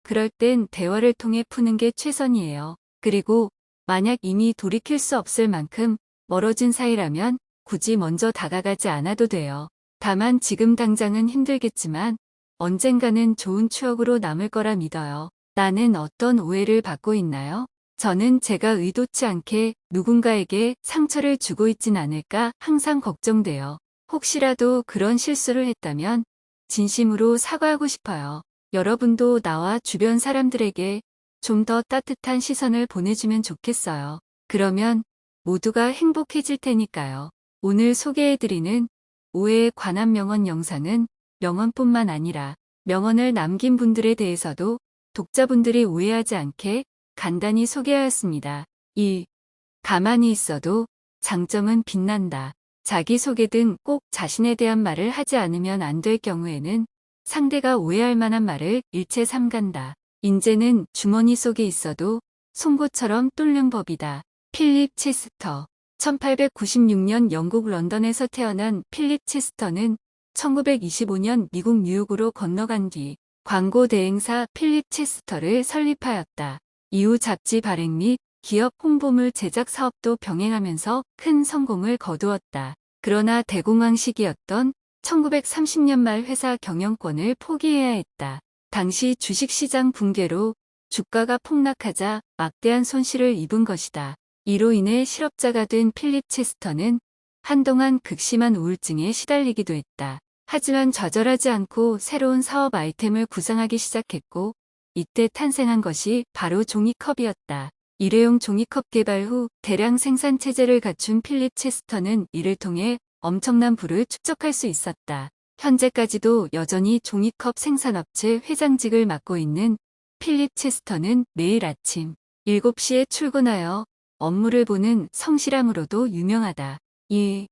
그럴 땐 대화를 통해 푸는 게 최선이에요. 그리고 만약 이미 돌이킬 수 없을 만큼 멀어진 사이라면 굳이 먼저 다가가지 않아도 돼요. 다만 지금 당장은 힘들겠지만 언젠가는 좋은 추억으로 남을 거라 믿어요. 나는 어떤 오해를 받고 있나요? 저는 제가 의도치 않게 누군가에게 상처를 주고 있진 않을까 항상 걱정돼요. 혹시라도 그런 실수를 했다면 진심으로 사과하고 싶어요. 여러분도 나와 주변 사람들에게 좀 더 따뜻한 시선을 보내주면 좋겠어요. 그러면 모두가 행복해질 테니까요. 오늘 소개해드리는 오해에 관한 명언 영상은 명언뿐만 아니라 명언을 남긴 분들에 대해서도 독자분들이 오해하지 않게 간단히 소개하였습니다. 1. 가만히 있어도 장점은 빛난다. 자기소개 등 꼭 자신에 대한 말을 하지 않으면 안 될 경우에는 상대가 오해할 만한 말을 일체 삼간다. 인재는 주머니 속에 있어도 송곳처럼 뚫는 법이다. 필립 체스터. 1896년 영국 런던에서 태어난 필립 체스터는 1925년 미국 뉴욕으로 건너간 뒤 광고 대행사 필립 체스터를 설립하였다. 이후 잡지 발행 및 기업 홍보물 제작 사업도 병행하면서 큰 성공을 거두었다. 그러나 대공황 시기였던 1930년 말 회사 경영권을 포기해야 했다. 당시 주식시장 붕괴로 주가가 폭락하자 막대한 손실을 입은 것이다. 이로 인해 실업자가 된 필립 체스터는 한동안 극심한 우울증에 시달리기도 했다. 하지만 좌절하지 않고 새로운 사업 아이템을 구상하기 시작했고 이때 탄생한 것이 바로 종이컵이었다. 일회용 종이컵 개발 후 대량 생산 체제를 갖춘 필립 체스터는 이를 통해 엄청난 부를 축적할 수 있었다. 현재까지도 여전히 종이컵 생산업체 회장직을 맡고 있는 필립 체스터는 매일 아침 7시에 출근하여 업무를 보는 성실함으로도 유명하다. 2.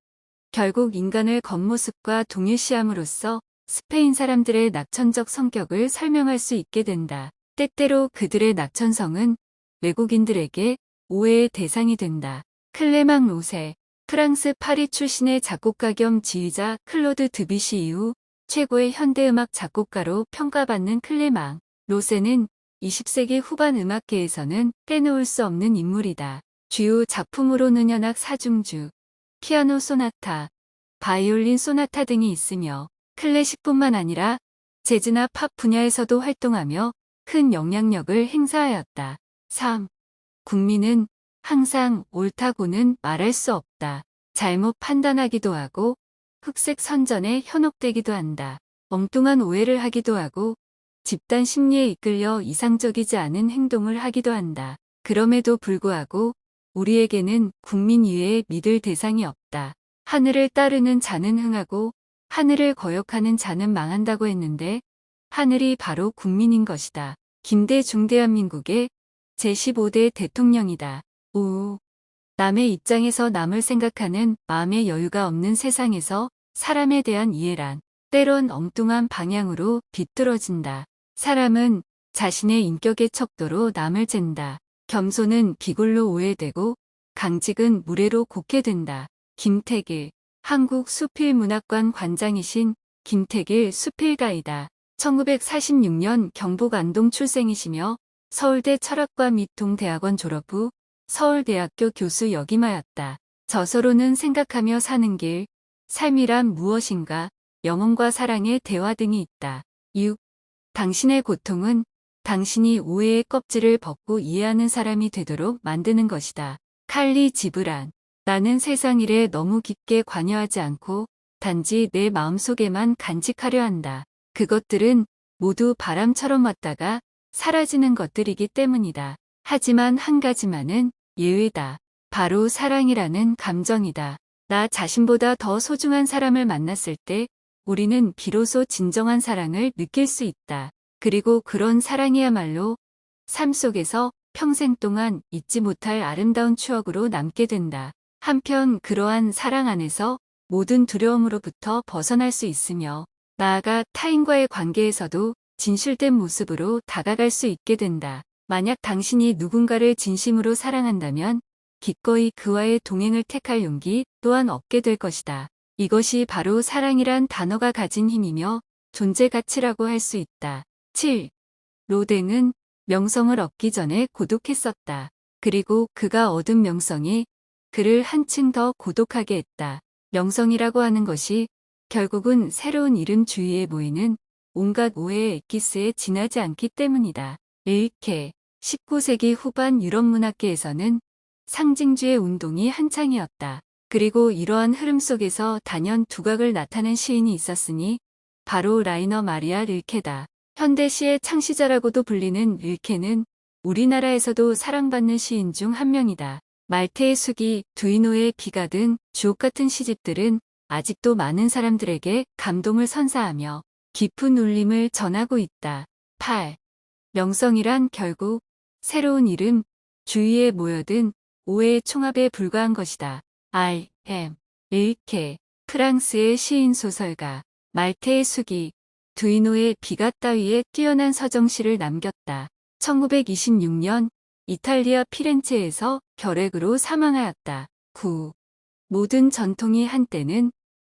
결국 인간을 겉모습과 동일시함으로써 스페인 사람들의 낙천적 성격을 설명할 수 있게 된다. 때때로 그들의 낙천성은 외국인들에게 오해의 대상이 된다. 클레망 로세. 프랑스 파리 출신의 작곡가 겸 지휘자 클로드 드뷔시 이후 최고의 현대음악 작곡가로 평가받는 클레망 로세는 20세기 후반 음악계에서는 빼놓을 수 없는 인물이다. 주요 작품으로는 현악 사중주, 피아노 소나타, 바이올린 소나타 등이 있으며 클래식뿐만 아니라 재즈나 팝 분야에서도 활동하며 큰 영향력을 행사하였다. 3. 국민은 항상 옳다고는 말할 수 없다. 잘못 판단하기도 하고 흑색 선전에 현혹되기도 한다. 엉뚱한 오해를 하기도 하고 집단 심리에 이끌려 이상적이지 않은 행동을 하기도 한다. 그럼에도 불구하고 우리에게는 국민 이외에 믿을 대상이 없다. 하늘을 따르는 자는 흥하고 하늘을 거역하는 자는 망한다고 했는데 하늘이 바로 국민인 것이다. 김대 중대한민국의 제15대 대통령이다. 오. 남의 입장에서 남을 생각하는 마음의 여유가 없는 세상에서 사람에 대한 이해란 때론 엉뚱한 방향으로 비뚤어진다. 사람은 자신의 인격의 척도로 남을 잰다. 겸손은 비굴로 오해되고 강직은 무례로 곡해된다. 김택일, 한국수필문학관 관장이신 김택일 수필가이다. 1946년 경북 안동 출생이시며 서울대 철학과 및 동대학원 졸업 후 서울대학교 교수 역임하였다. 저서로는 생각하며 사는 길, 삶이란 무엇인가, 영혼과 사랑의 대화 등이 있다. 6. 당신의 고통은 당신이 오해의 껍질을 벗고 이해하는 사람이 되도록 만드는 것이다. 칼리 지브란. 나는 세상 일에 너무 깊게 관여하지 않고 단지 내 마음속에만 간직하려 한다. 그것들은 모두 바람처럼 왔다가 사라지는 것들이기 때문이다. 하지만 한 가지만은 예외다. 바로 사랑이라는 감정이다. 나 자신보다 더 소중한 사람을 만났을 때 우리는 비로소 진정한 사랑을 느낄 수 있다. 그리고 그런 사랑이야말로 삶 속에서 평생 동안 잊지 못할 아름다운 추억으로 남게 된다. 한편 그러한 사랑 안에서 모든 두려움으로부터 벗어날 수 있으며 나아가 타인과의 관계에서도 진실된 모습으로 다가갈 수 있게 된다. 만약 당신이 누군가를 진심으로 사랑한다면 기꺼이 그와의 동행을 택할 용기 또한 얻게 될 것이다. 이것이 바로 사랑이란 단어가 가진 힘이며 존재 가치라고 할 수 있다. 7. 로댕은 명성을 얻기 전에 고독했었다. 그리고 그가 얻은 명성이 그를 한층 더 고독하게 했다. 명성이라고 하는 것이 결국은 새로운 이름 주위에 모이는 온갖 오해의 엑기스에 지나지 않기 때문이다. 릴케. 19세기 후반 유럽 문학계에서는 상징주의 운동이 한창이었다. 그리고 이러한 흐름 속에서 단연 두각을 나타낸 시인이 있었으니 바로 라이너 마리아 릴케다. 현대시의 창시자라고도 불리는 릴케는 우리나라에서도 사랑받는 시인 중 한 명이다. 말테의 수기, 두이노의 비가 등 주옥같은 시집들은 아직도 많은 사람들에게 감동을 선사하며 깊은 울림을 전하고 있다. 8. 명성이란 결국 새로운 이름, 주위에 모여든 오해의 총합에 불과한 것이다. R.M. 릴케, 프랑스의 시인 소설가, 말테의 수기, 두이노의 비가 따위에 뛰어난 서정시를 남겼다. 1926년 이탈리아 피렌체에서 결핵으로 사망하였다. 9. 모든 전통이 한때는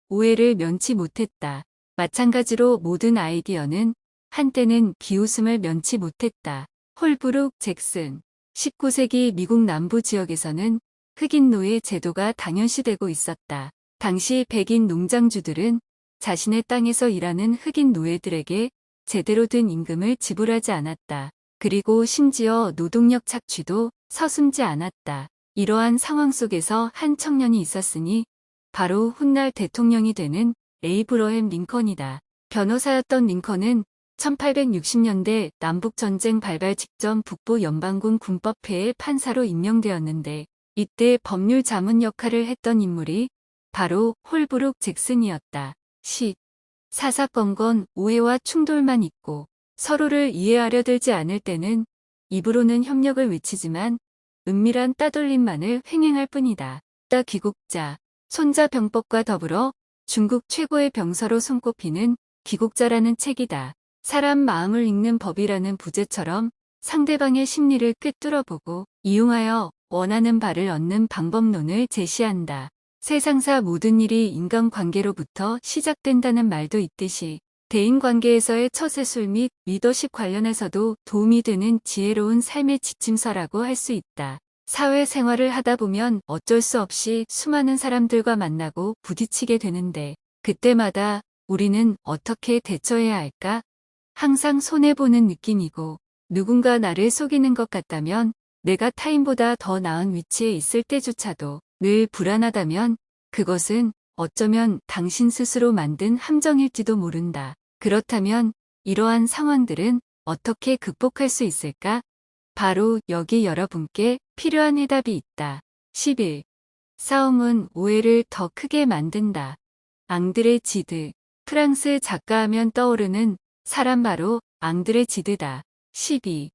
오해를 면치 못했다. 마찬가지로 모든 아이디어는 한때는 비웃음을 면치 못했다. 홀브룩 잭슨. 19세기 미국 남부 지역에서는 흑인 노예 제도가 당연시되고 있었다. 당시 백인 농장주들은 자신의 땅에서 일하는 흑인 노예들에게 제대로 된 임금을 지불하지 않았다. 그리고 심지어 노동력 착취도 서슴지 않았다. 이러한 상황 속에서 한 청년이 있었으니 바로 훗날 대통령이 되는 에이브러햄 링컨이다. 변호사였던 링컨은 1860년대 남북전쟁 발발 직전 북부 연방군 군법회의 판사로 임명되었는데 이때 법률 자문 역할을 했던 인물이 바로 홀브룩 잭슨이었다. 10. 사사건건 오해와 충돌만 있고 서로를 이해하려 들지 않을 때는 입으로는 협력을 외치지만 은밀한 따돌림만을 횡행할 뿐이다. 따 귀국자. 손자병법과 더불어 중국 최고의 병서로 손꼽히는 귀국자라는 책이다. 사람 마음을 읽는 법이라는 부제처럼 상대방의 심리를 꿰뚫어보고 이용하여 원하는 바를 얻는 방법론을 제시한다. 세상사 모든 일이 인간관계로부터 시작된다는 말도 있듯이 대인관계에서의 처세술 및 리더십 관련해서도 도움이 되는 지혜로운 삶의 지침서라고 할 수 있다. 사회생활을 하다 보면 어쩔 수 없이 수많은 사람들과 만나고 부딪히게 되는데 그때마다 우리는 어떻게 대처해야 할까? 항상 손해보는 느낌이고 누군가 나를 속이는 것 같다면 내가 타인보다 더 나은 위치에 있을 때조차도 늘 불안하다면 그것은 어쩌면 당신 스스로 만든 함정일지도 모른다. 그렇다면 이러한 상황들은 어떻게 극복할 수 있을까? 바로 여기 여러분께 필요한 해답이 있다. 11. 싸움은 오해를 더 크게 만든다. 앙드레 지드. 프랑스 작가하면 떠오르는 사람 바로 앙드레 지드다. 12.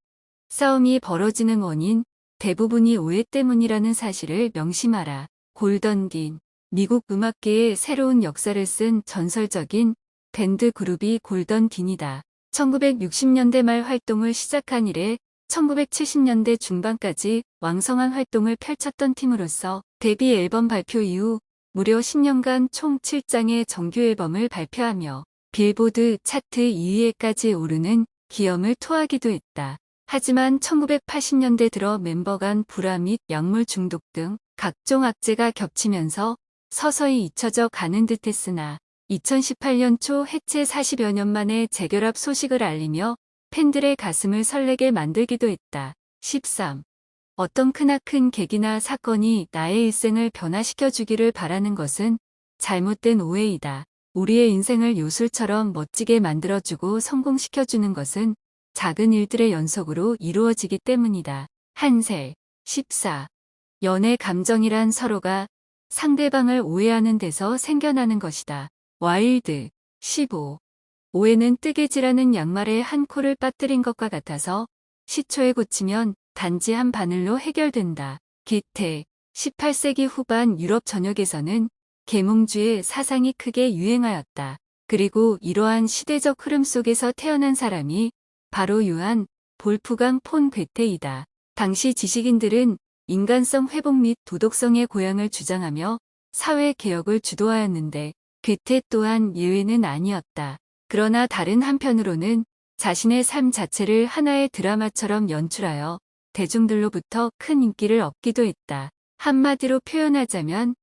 싸움이 벌어지는 원인 대부분이 오해 때문이라는 사실을 명심하라. 골던 딘. 미국 음악계의 새로운 역사를 쓴 전설적인 밴드 그룹이 골던 딘이다. 1960년대 말 활동을 시작한 이래 1970년대 중반까지 왕성한 활동을 펼쳤던 팀으로서 데뷔 앨범 발표 이후 무려 10년간 총 7장의 정규 앨범을 발표하며 빌보드 차트 2위에까지 오르는 기염을 토하기도 했다. 하지만 1980년대 들어 멤버 간 불화 및 약물 중독 등 각종 악재가 겹치면서 서서히 잊혀져 가는 듯했으나 2018년 초 해체 40여 년 만에 재결합 소식을 알리며 팬들의 가슴을 설레게 만들기도 했다. 13. 어떤 크나큰 계기나 사건이 나의 일생을 변화시켜 주기를 바라는 것은 잘못된 오해이다. 우리의 인생을 요술처럼 멋지게 만들어주고 성공시켜주는 것은 작은 일들의 연속으로 이루어지기 때문이다. 한셀. 14. 연애 감정이란 서로가 상대방을 오해하는 데서 생겨나는 것이다. 와일드. 15. 오해는 뜨개질하는 양말에 한 코를 빠뜨린 것과 같아서 시초에 고치면 단지 한 바늘로 해결된다. 기태. 18세기 후반 유럽 전역에서는 계몽주의 사상이 크게 유행하였다. 그리고 이러한 시대적 흐름 속에서 태어난 사람이 바로 요한 볼프강 폰 괴테이다. 당시 지식인들은 인간성 회복 및 도덕성의 고양을 주장하며 사회 개혁을 주도하였는데 괴테 또한 예외는 아니었다. 그러나 다른 한편으로는 자신의 삶 자체를 하나의 드라마처럼 연출하여 대중들로부터 큰 인기를 얻기도 했다. 한마디로 표현하자면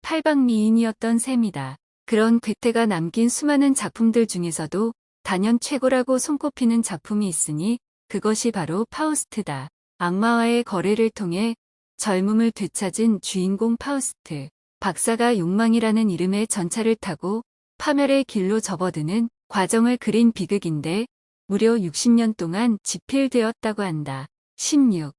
팔방미인이었던 셈이다. 그런 괴테가 남긴 수많은 작품들 중에서도 단연 최고라고 손꼽히는 작품이 있으니 그것이 바로 파우스트다. 악마와의 거래를 통해 젊음을 되찾은 주인공 파우스트. 박사가 욕망이라는 이름의 전차를 타고 파멸의 길로 접어드는 과정을 그린 비극인데 무려 60년 동안 집필되었다고 한다. 16.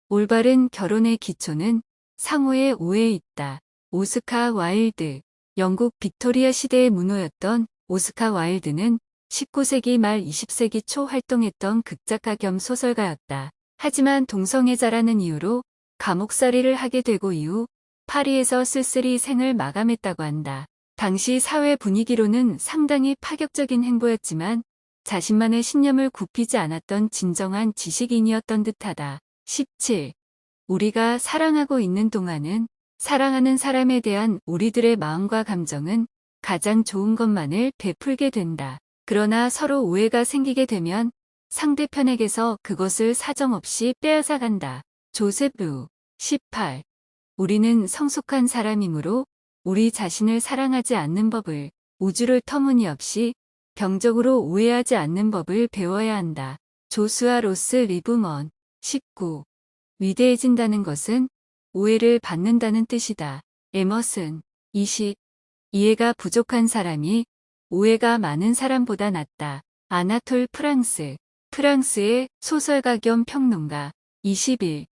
올바른 결혼의 기초는 상호의 오해에 있다. 오스카 와일드. 영국 빅토리아 시대의 문호였던 오스카 와일드는 19세기 말 20세기 초 활동했던 극작가 겸 소설가였다. 하지만 동성애자라는 이유로 감옥살이를 하게 되고 이후 파리에서 쓸쓸히 생을 마감했다고 한다. 당시 사회 분위기로는 상당히 파격적인 행보였지만 자신만의 신념을 굽히지 않았던 진정한 지식인이었던 듯하다. 17. 우리가 사랑하고 있는 동안은 사랑하는 사람에 대한 우리들의 마음과 감정은 가장 좋은 것만을 베풀게 된다. 그러나 서로 오해가 생기게 되면 상대편에게서 그것을 사정없이 빼앗아간다. 조셉 루. 18. 우리는 성숙한 사람이므로 우리 자신을 사랑하지 않는 법을, 우주를 터무니없이 병적으로 오해하지 않는 법을 배워야 한다. 조수아 로스 리브먼. 19. 위대해진다는 것은 오해를 받는다는 뜻이다. 에머슨. 20. 이해가 부족한 사람이 오해가 많은 사람보다 낫다. 아나톨 프랑스. 프랑스의 소설가 겸 평론가. 21.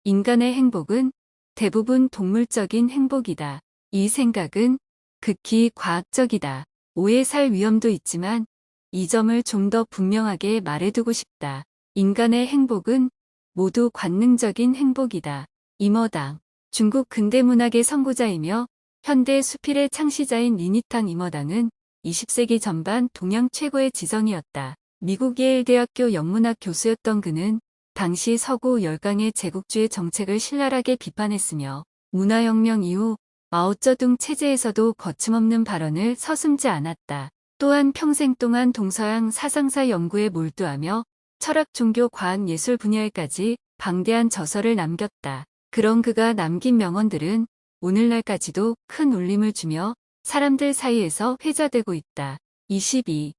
인간의 행복은 대부분 동물적인 행복이다. 이 생각은 극히 과학적이다. 오해 살 위험도 있지만 이 점을 좀 더 분명하게 말해두고 싶다. 인간의 행복은 모두 관능적인 행복이다. 임어당. 중국 근대문학의 선구자이며 현대 수필의 창시자인 리니탕 임어당은 20세기 전반 동양 최고의 지성이었다. 미국 예일대학교 영문학 교수였던 그는 당시 서구 열강의 제국주의 정책을 신랄하게 비판했으며 문화혁명 이후 마오쩌둥 체제에서도 거침없는 발언을 서슴지 않았다. 또한 평생 동안 동서양 사상사 연구에 몰두하며 철학, 종교, 과학, 예술 분야에까지 방대한 저서를 남겼다. 그런 그가 남긴 명언들은 오늘날까지도 큰 울림을 주며 사람들 사이에서 회자되고 있다. 22.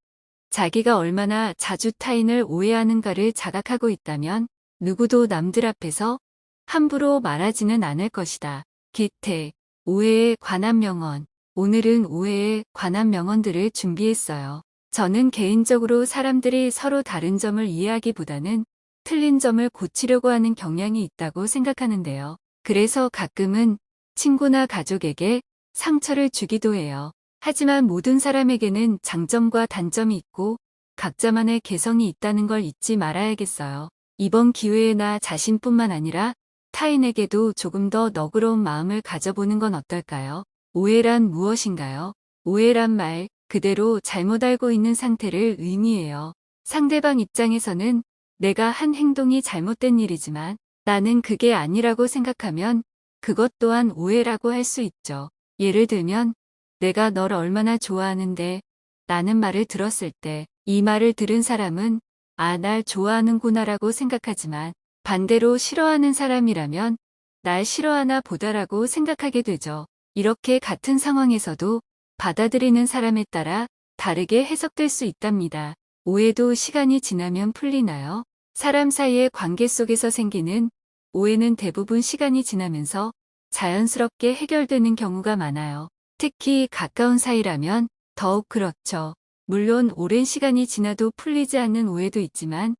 자기가 얼마나 자주 타인을 오해하는가를 자각하고 있다면 누구도 남들 앞에서 함부로 말하지는 않을 것이다. 기태. 오해에 관한 명언. 오늘은 오해에 관한 명언들을 준비했어요. 저는 개인적으로 사람들이 서로 다른 점을 이해하기보다는 틀린 점을 고치려고 하는 경향이 있다고 생각하는데요. 그래서 가끔은 친구나 가족에게 상처를 주기도 해요. 하지만 모든 사람에게는 장점과 단점이 있고 각자만의 개성이 있다는 걸 잊지 말아야겠어요. 이번 기회에 나 자신뿐만 아니라 타인에게도 조금 더 너그러운 마음을 가져보는 건 어떨까요? 오해란 무엇인가요? 오해란 말 그대로 잘못 알고 있는 상태를 의미해요. 상대방 입장에서는 내가 한 행동이 잘못된 일이지만 나는 그게 아니라고 생각하면 그것 또한 오해라고 할 수 있죠. 예를 들면 내가 널 얼마나 좋아하는데 라는 말을 들었을 때 이 말을 들은 사람은 아, 날 좋아하는구나라고 생각하지만 반대로 싫어하는 사람이라면 날 싫어하나 보다라고 생각하게 되죠. 이렇게 같은 상황에서도 받아들이는 사람에 따라 다르게 해석될 수 있답니다. 오해도 시간이 지나면 풀리나요? 사람 사이의 관계 속에서 생기는 오해는 대부분 시간이 지나면서 자연스럽게 해결되는 경우가 많아요. 특히 가까운 사이라면 더욱 그렇죠. 물론 오랜 시간이 지나도 풀리지 않는 오해도 있지만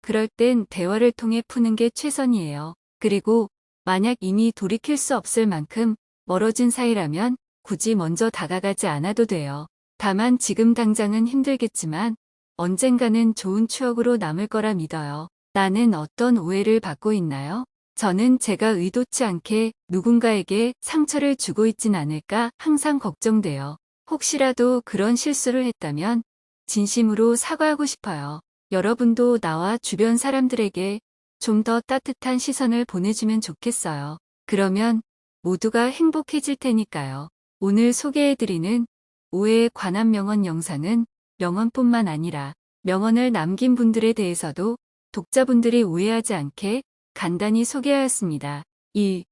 그럴 땐 대화를 통해 푸는 게 최선이에요. 그리고 만약 이미 돌이킬 수 없을 만큼 멀어진 사이라면 굳이 먼저 다가가지 않아도 돼요. 다만 지금 당장은 힘들겠지만 언젠가는 좋은 추억으로 남을 거라 믿어요. 나는 어떤 오해를 받고 있나요? 저는 제가 의도치 않게 누군가에게 상처를 주고 있진 않을까 항상 걱정돼요. 혹시라도 그런 실수를 했다면 진심으로 사과하고 싶어요. 여러분도 나와 주변 사람들에게 좀 더 따뜻한 시선을 보내주면 좋겠어요. 그러면 모두가 행복해질 테니까요. 오늘 소개해드리는 오해에 관한 명언 영상은 명언뿐만 아니라 명언을 남긴 분들에 대해서도 독자분들이 오해하지 않게 간단히 소개하였습니다. 1.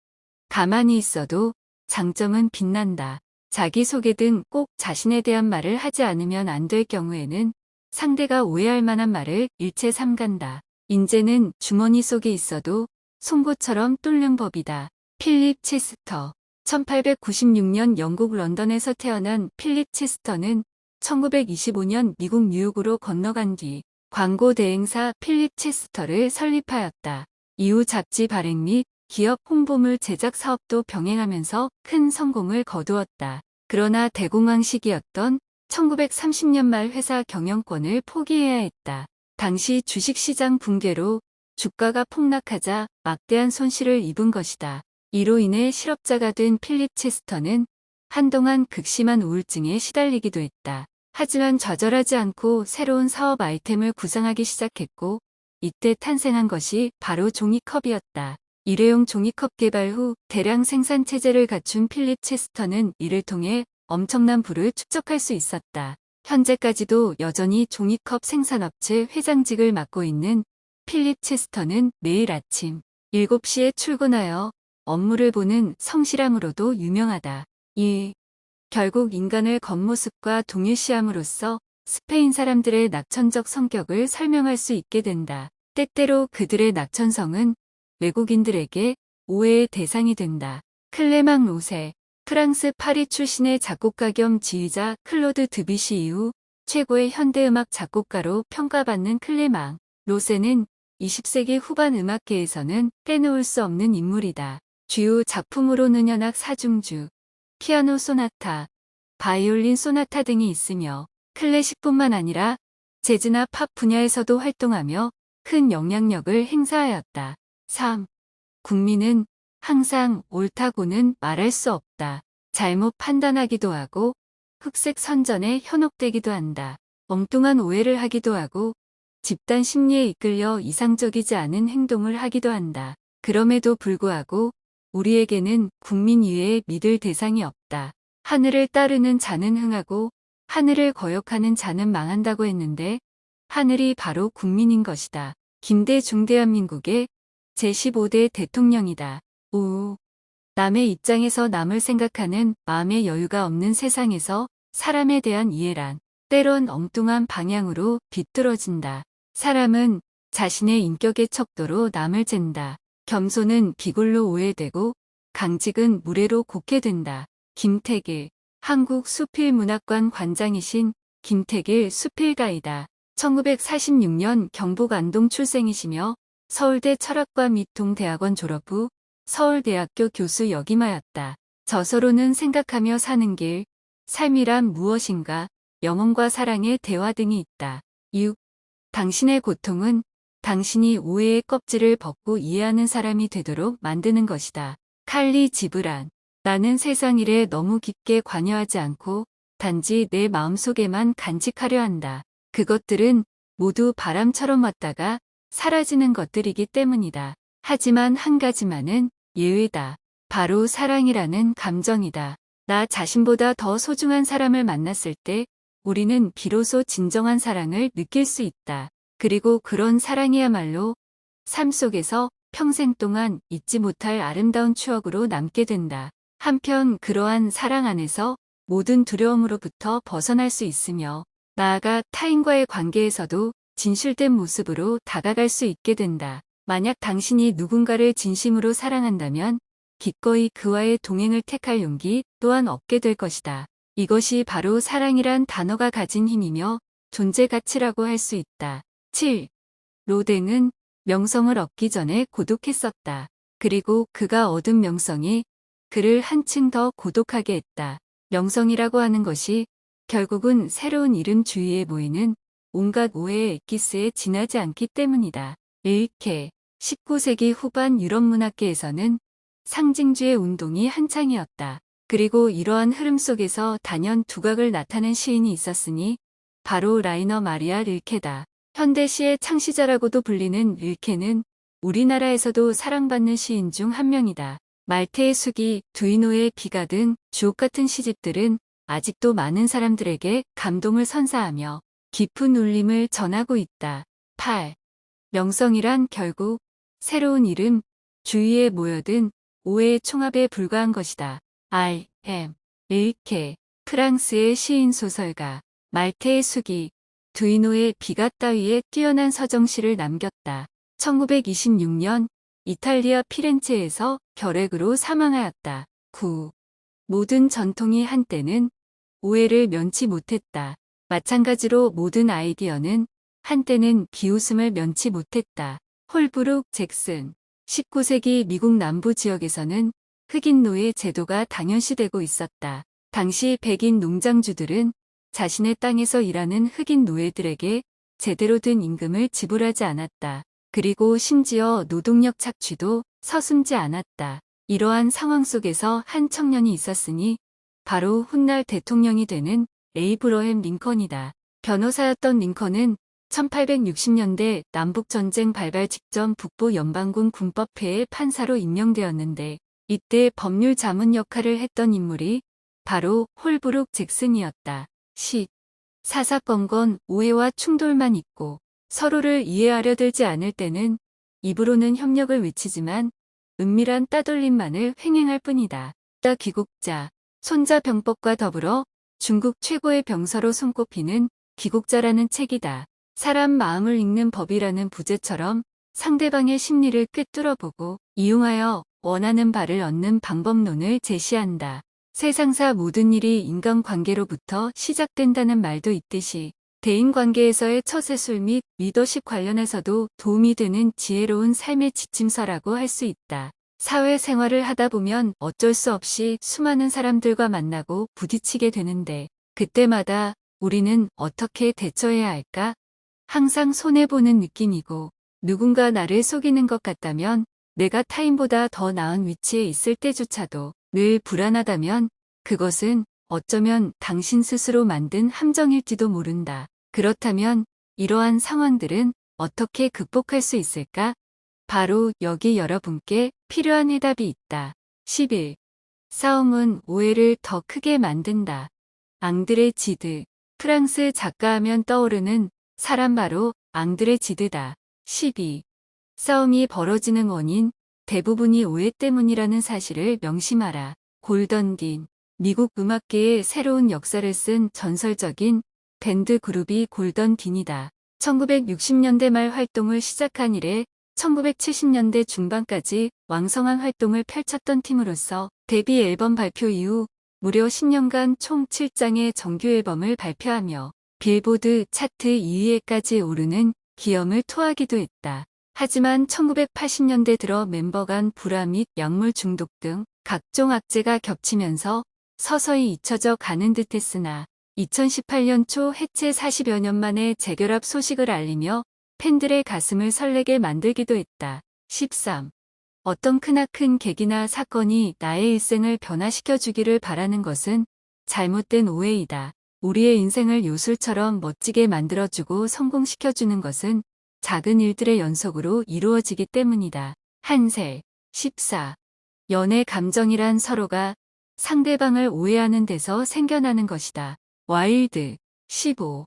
가만히 있어도 장점은 빛난다. 자기소개 등 꼭 자신에 대한 말을 하지 않으면 안 될 경우에는 상대가 오해할 만한 말을 일체 삼간다. 인재는 주머니 속에 있어도 송곳처럼 뚫는 법이다. 필립 체스터. 1896년 영국 런던에서 태어난 필립 체스터는 1925년 미국 뉴욕으로 건너간 뒤 광고 대행사 필립 체스터를 설립하였다. 이후 잡지 발행 및 기업 홍보물 제작 사업도 병행하면서 큰 성공을 거두었다. 그러나 대공황 시기였던 1930년 말 회사 경영권을 포기해야 했다. 당시 주식시장 붕괴로 주가가 폭락하자 막대한 손실을 입은 것이다. 이로 인해 실업자가 된 필립 체스터는 한동안 극심한 우울증에 시달리기도 했다. 하지만 좌절하지 않고 새로운 사업 아이템을 구상하기 시작했고 이때 탄생한 것이 바로 종이컵이었다. 일회용 종이컵 개발 후 대량 생산 체제를 갖춘 필립 체스터는 이를 통해 엄청난 부를 축적할 수 있었다. 현재까지도 여전히 종이컵 생산업체 회장직을 맡고 있는 필립 체스터는 매일 아침 7시에 출근하여 업무를 보는 성실함으로도 유명하다. 2. 결국 인간을 겉모습과 동일시함으로써 스페인 사람들의 낙천적 성격을 설명할 수 있게 된다. 때때로 그들의 낙천성은 외국인들에게 오해의 대상이 된다. 클레망 로세. 프랑스 파리 출신의 작곡가 겸 지휘자 클로드 드뷔시 이후 최고의 현대음악 작곡가로 평가받는 클레망 로세는 20세기 후반 음악계에서는 빼놓을 수 없는 인물이다. 주요 작품으로는 현악 사중주, 피아노 소나타, 바이올린 소나타 등이 있으며 클래식뿐만 아니라 재즈나 팝 분야에서도 활동하며 큰 영향력을 행사하였다. 3. 국민은 항상 옳다고는 말할 수 없다. 잘못 판단하기도 하고 흑색 선전에 현혹되기도 한다. 엉뚱한 오해를 하기도 하고 집단 심리에 이끌려 이상적이지 않은 행동을 하기도 한다. 그럼에도 불구하고 우리에게는 국민 이외에 믿을 대상이 없다. 하늘을 따르는 자는 흥하고 하늘을 거역하는 자는 망한다고 했는데 하늘이 바로 국민인 것이다. 김대중 대한민국의 제15대 대통령이다. 5. 남의 입장에서 남을 생각하는 마음의 여유가 없는 세상에서 사람에 대한 이해란 때론 엉뚱한 방향으로 비뚤어진다. 사람은 자신의 인격의 척도로 남을 잰다. 겸손은 비굴로 오해되고 강직은 무례로 곡해 된다. 김택일, 한국수필문학관 관장이신 김택일 수필가이다. 1946년 경북 안동 출생이시며 서울대 철학과 및 동대학원 졸업 후 서울대학교 교수 역임하였다. 저서로는 생각하며 사는 길, 삶이란 무엇인가, 영혼과 사랑의 대화 등이 있다. 6. 당신의 고통은 당신이 오해의 껍질을 벗고 이해하는 사람이 되도록 만드는 것이다. 칼리 지브란. 나는 세상 일에 너무 깊게 관여하지 않고 단지 내 마음속에만 간직하려 한다. 그것들은 모두 바람처럼 왔다가 사라지는 것들이기 때문이다. 하지만 한 가지만은 예외다. 바로 사랑이라는 감정이다. 나 자신보다 더 소중한 사람을 만났을 때 우리는 비로소 진정한 사랑을 느낄 수 있다. 그리고 그런 사랑이야말로 삶 속에서 평생 동안 잊지 못할 아름다운 추억으로 남게 된다. 한편 그러한 사랑 안에서 모든 두려움으로부터 벗어날 수 있으며 나아가 타인과의 관계에서도 진실된 모습으로 다가갈 수 있게 된다. 만약 당신이 누군가를 진심으로 사랑한다면 기꺼이 그와의 동행을 택할 용기 또한 얻게 될 것이다. 이것이 바로 사랑이란 단어가 가진 힘이며 존재 가치라고 할 수 있다. 7. 로댕은 명성을 얻기 전에 고독했었다. 그리고 그가 얻은 명성이 그를 한층 더 고독하게 했다. 명성이라고 하는 것이 결국은 새로운 이름 주위에 모이는 온갖 오해의 엑기스에 지나지 않기 때문이다. 릴케. 19세기 후반 유럽 문학계에서는 상징주의 운동이 한창이었다. 그리고 이러한 흐름 속에서 단연 두각을 나타낸 시인이 있었으니 바로 라이너 마리아 릴케다. 현대시의 창시자라고도 불리는 릴케는 우리나라에서도 사랑받는 시인 중 한 명이다. 말테의 수기, 두이노의 비가 등 주옥같은 시집들은 아직도 많은 사람들에게 감동을 선사하며 깊은 울림을 전하고 있다. 8. 명성이란 결국 새로운 이름, 주위에 모여든 오해의 총합에 불과한 것이다. R.M. 릴케, 프랑스의 시인 소설가, 말테의 수기, 두이노의 비가 따위에 뛰어난 서정시를 남겼다. 1926년 이탈리아 피렌체에서 결핵으로 사망하였다. 9. 모든 전통이 한때는 오해를 면치 못했다. 마찬가지로 모든 아이디어는 한때는 비웃음을 면치 못했다. 홀브룩 잭슨. 19세기 미국 남부 지역에서는 흑인 노예 제도가 당연시되고 있었다. 당시 백인 농장주들은 자신의 땅에서 일하는 흑인 노예들에게 제대로 된 임금을 지불하지 않았다. 그리고 심지어 노동력 착취도 서슴지 않았다. 이러한 상황 속에서 한 청년이 있었으니 바로 훗날 대통령이 되는 에이브러햄 링컨이다. 변호사였던 링컨은 1860년대 남북전쟁 발발 직전 북부 연방군 군법회의 판사로 임명되었는데 이때 법률 자문 역할을 했던 인물이 바로 홀브룩 잭슨이었다. 10. 사사건건 오해와 충돌만 있고 서로를 이해하려 들지 않을 때는 입으로는 협력을 외치지만 은밀한 따돌림만을 횡행할 뿐이다. 귀국자. 손자병법과 더불어 중국 최고의 병서로 손꼽히는 귀국자라는 책이다. 사람 마음을 읽는 법이라는 부제처럼 상대방의 심리를 꿰뚫어보고 이용하여 원하는 바를 얻는 방법론을 제시한다. 세상사 모든 일이 인간관계로부터 시작된다는 말도 있듯이 대인관계에서의 처세술 및 리더십 관련해서도 도움이 되는 지혜로운 삶의 지침서라고 할 수 있다. 사회생활을 하다 보면 어쩔 수 없이 수많은 사람들과 만나고 부딪히게 되는데 그때마다 우리는 어떻게 대처해야 할까? 항상 손해보는 느낌이고 누군가 나를 속이는 것 같다면 내가 타인보다 더 나은 위치에 있을 때조차도 늘 불안하다면 그것은 어쩌면 당신 스스로 만든 함정일지도 모른다. 그렇다면 이러한 상황들은 어떻게 극복할 수 있을까? 바로 여기 여러분께 필요한 해답이 있다. 11. 싸움은 오해를 더 크게 만든다. 앙드레 지드. 프랑스 작가하면 떠오르는 사람 바로 앙드레 지드다. 12. 싸움이 벌어지는 원인 대부분이 오해 때문이라는 사실을 명심하라. 골던 딘. 미국 음악계의 새로운 역사를 쓴 전설적인 밴드 그룹이 골던 딘이다. 1960년대 말 활동을 시작한 이래 1970년대 중반까지 왕성한 활동을 펼쳤던 팀으로서 데뷔 앨범 발표 이후 무려 10년간 총 7장의 정규 앨범을 발표하며 빌보드 차트 2위에까지 오르는 기염을 토하기도 했다. 하지만 1980년대 들어 멤버 간 불화 및 약물 중독 등 각종 악재가 겹치면서 서서히 잊혀져 가는 듯했으나 2018년 초 해체 40여 년 만에 재결합 소식을 알리며 팬들의 가슴을 설레게 만들기도 했다. 13. 어떤 크나큰 계기나 사건이 나의 일생을 변화시켜 주기를 바라는 것은 잘못된 오해이다. 우리의 인생을 요술처럼 멋지게 만들어주고 성공시켜주는 것은 작은 일들의 연속으로 이루어지기 때문이다. 한세. 14. 연애 감정이란 서로가 상대방을 오해하는 데서 생겨나는 것이다. 와일드. 15.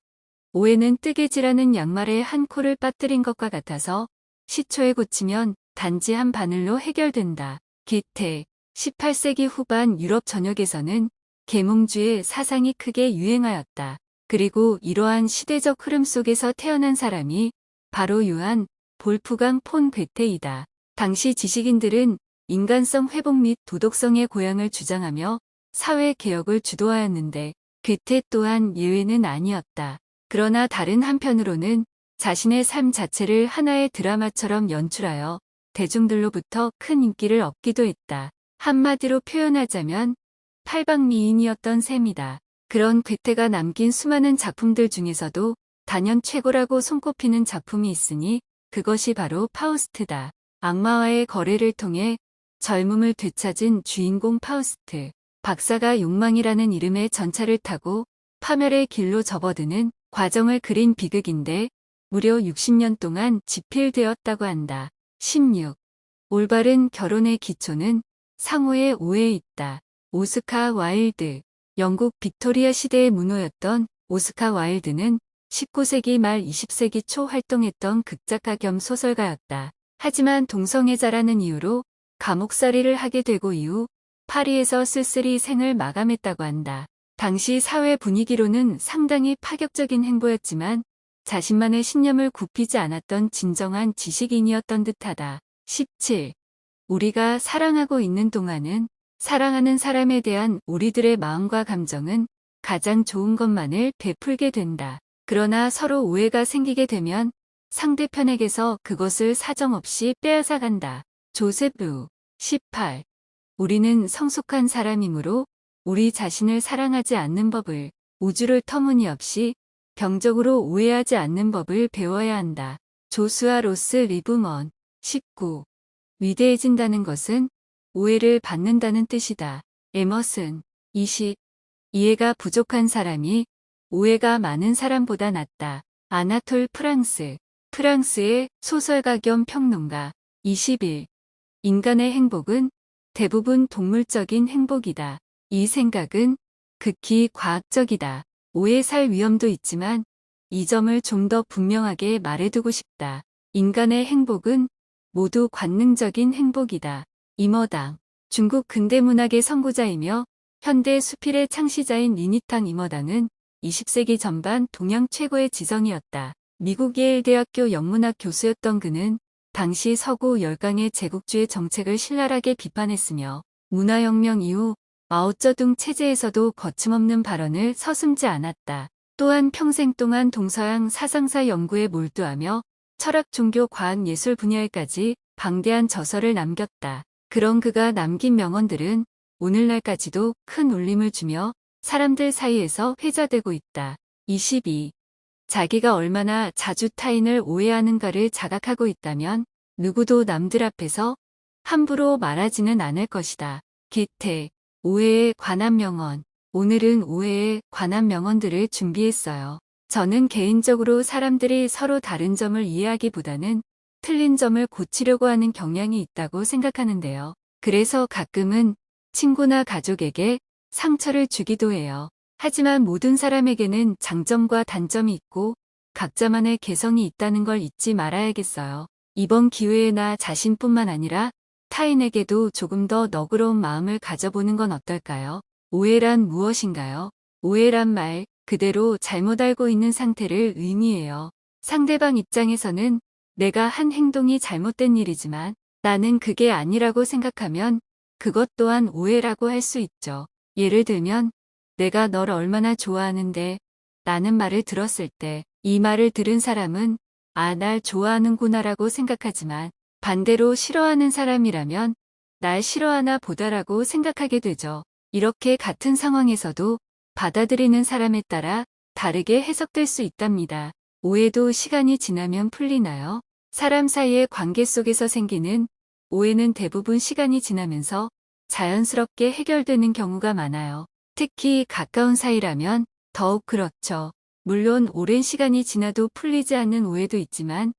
오해는 뜨개질하는 양말에 한 코를 빠뜨린 것과 같아서 시초에 고치면 단지 한 바늘로 해결된다. 기태. 18세기 후반 유럽 전역에서는 계몽주의 사상이 크게 유행하였다. 그리고 이러한 시대적 흐름 속에서 태어난 사람이 바로 요한 볼프강 폰 괴테이다. 당시 지식인들은 인간성 회복 및 도덕성의 고양을 주장하며 사회 개혁을 주도하였는데 괴테 또한 예외는 아니었다. 그러나 다른 한편으로는 자신의 삶 자체를 하나의 드라마처럼 연출하여 대중들로부터 큰 인기를 얻기도 했다. 한마디로 표현하자면 팔방미인이었던 셈이다. 그런 괴테가 남긴 수많은 작품들 중에서도 단연 최고라고 손꼽히는 작품이 있으니 그것이 바로 파우스트다. 악마와의 거래를 통해 젊음을 되찾은 주인공 파우스트. 박사가 욕망이라는 이름의 전차를 타고 파멸의 길로 접어드는 과정을 그린 비극인데 무려 60년 동안 집필되었다고 한다. 16. 올바른 결혼의 기초는 상호의 오해에 있다. 오스카 와일드. 영국 빅토리아 시대의 문호였던 오스카 와일드는 19세기 말 20세기 초 활동했던 극작가 겸 소설가였다. 하지만 동성애자라는 이유로 감옥살이를 하게 되고 이후 파리에서 쓸쓸히 생을 마감했다고 한다. 당시 사회 분위기로는 상당히 파격적인 행보였지만 자신만의 신념을 굽히지 않았던 진정한 지식인이었던 듯하다. 17. 우리가 사랑하고 있는 동안은 사랑하는 사람에 대한 우리들의 마음과 감정은 가장 좋은 것만을 베풀게 된다. 그러나 서로 오해가 생기게 되면 상대편에게서 그것을 사정없이 빼앗아간다. 조셉 루. 18. 우리는 성숙한 사람이므로 우리 자신을 사랑하지 않는 법을, 우주를 터무니없이 병적으로 오해하지 않는 법을 배워야 한다. 조수아 로스 리브먼. 19. 위대해진다는 것은 오해를 받는다는 뜻이다. 에머슨. 20. 이해가 부족한 사람이 오해가 많은 사람보다 낫다. 아나톨 프랑스. 프랑스의 소설가 겸 평론가. 21. 인간의 행복은 대부분 동물적인 행복이다. 이 생각은 극히 과학적이다. 오해 살 위험도 있지만 이 점을 좀 더 분명하게 말해두고 싶다. 인간의 행복은 모두 관능적인 행복이다. 임어당. 중국 근대문학의 선구자이며 현대 수필의 창시자인 리니탕 임어당은 20세기 전반 동양 최고의 지성이었다. 미국 예일대학교 영문학 교수였던 그는 당시 서구 열강의 제국주의 정책을 신랄하게 비판했으며 문화혁명 이후 마오쩌둥 체제에서도 거침없는 발언을 서슴지 않았다. 또한 평생 동안 동서양 사상사 연구에 몰두하며 철학, 종교, 과학, 예술 분야에까지 방대한 저서를 남겼다. 그런 그가 남긴 명언들은 오늘날까지도 큰 울림을 주며 사람들 사이에서 회자되고 있다. 22. 자기가 얼마나 자주 타인을 오해하는가를 자각하고 있다면 누구도 남들 앞에서 함부로 말하지는 않을 것이다. 기태. 오해에 관한 명언. 오늘은 오해에 관한 명언들을 준비했어요. 저는 개인적으로 사람들이 서로 다른 점을 이해하기보다는 틀린 점을 고치려고 하는 경향이 있다고 생각하는데요. 그래서 가끔은 친구나 가족에게 상처를 주기도 해요. 하지만 모든 사람에게는 장점과 단점이 있고 각자만의 개성이 있다는 걸 잊지 말아야겠어요. 이번 기회에 나 자신뿐만 아니라 타인에게도 조금 더 너그러운 마음을 가져보는 건 어떨까요? 오해란 무엇인가요? 오해란 말 그대로 잘못 알고 있는 상태를 의미해요. 상대방 입장에서는 내가 한 행동이 잘못된 일이지만 나는 그게 아니라고 생각하면 그것 또한 오해라고 할 수 있죠. 예를 들면 내가 널 얼마나 좋아하는데 라는 말을 들었을 때 이 말을 들은 사람은 아, 날 좋아하는구나라고 생각하지만 반대로 싫어하는 사람이라면 날 싫어하나 보다라고 생각하게 되죠. 이렇게 같은 상황에서도 받아들이는 사람에 따라 다르게 해석될 수 있답니다. 오해도 시간이 지나면 풀리나요? 사람 사이의 관계 속에서 생기는 오해는 대부분 시간이 지나면서 자연스럽게 해결되는 경우가 많아요. 특히 가까운 사이라면 더욱 그렇죠. 물론 오랜 시간이 지나도 풀리지 않는 오해도 있지만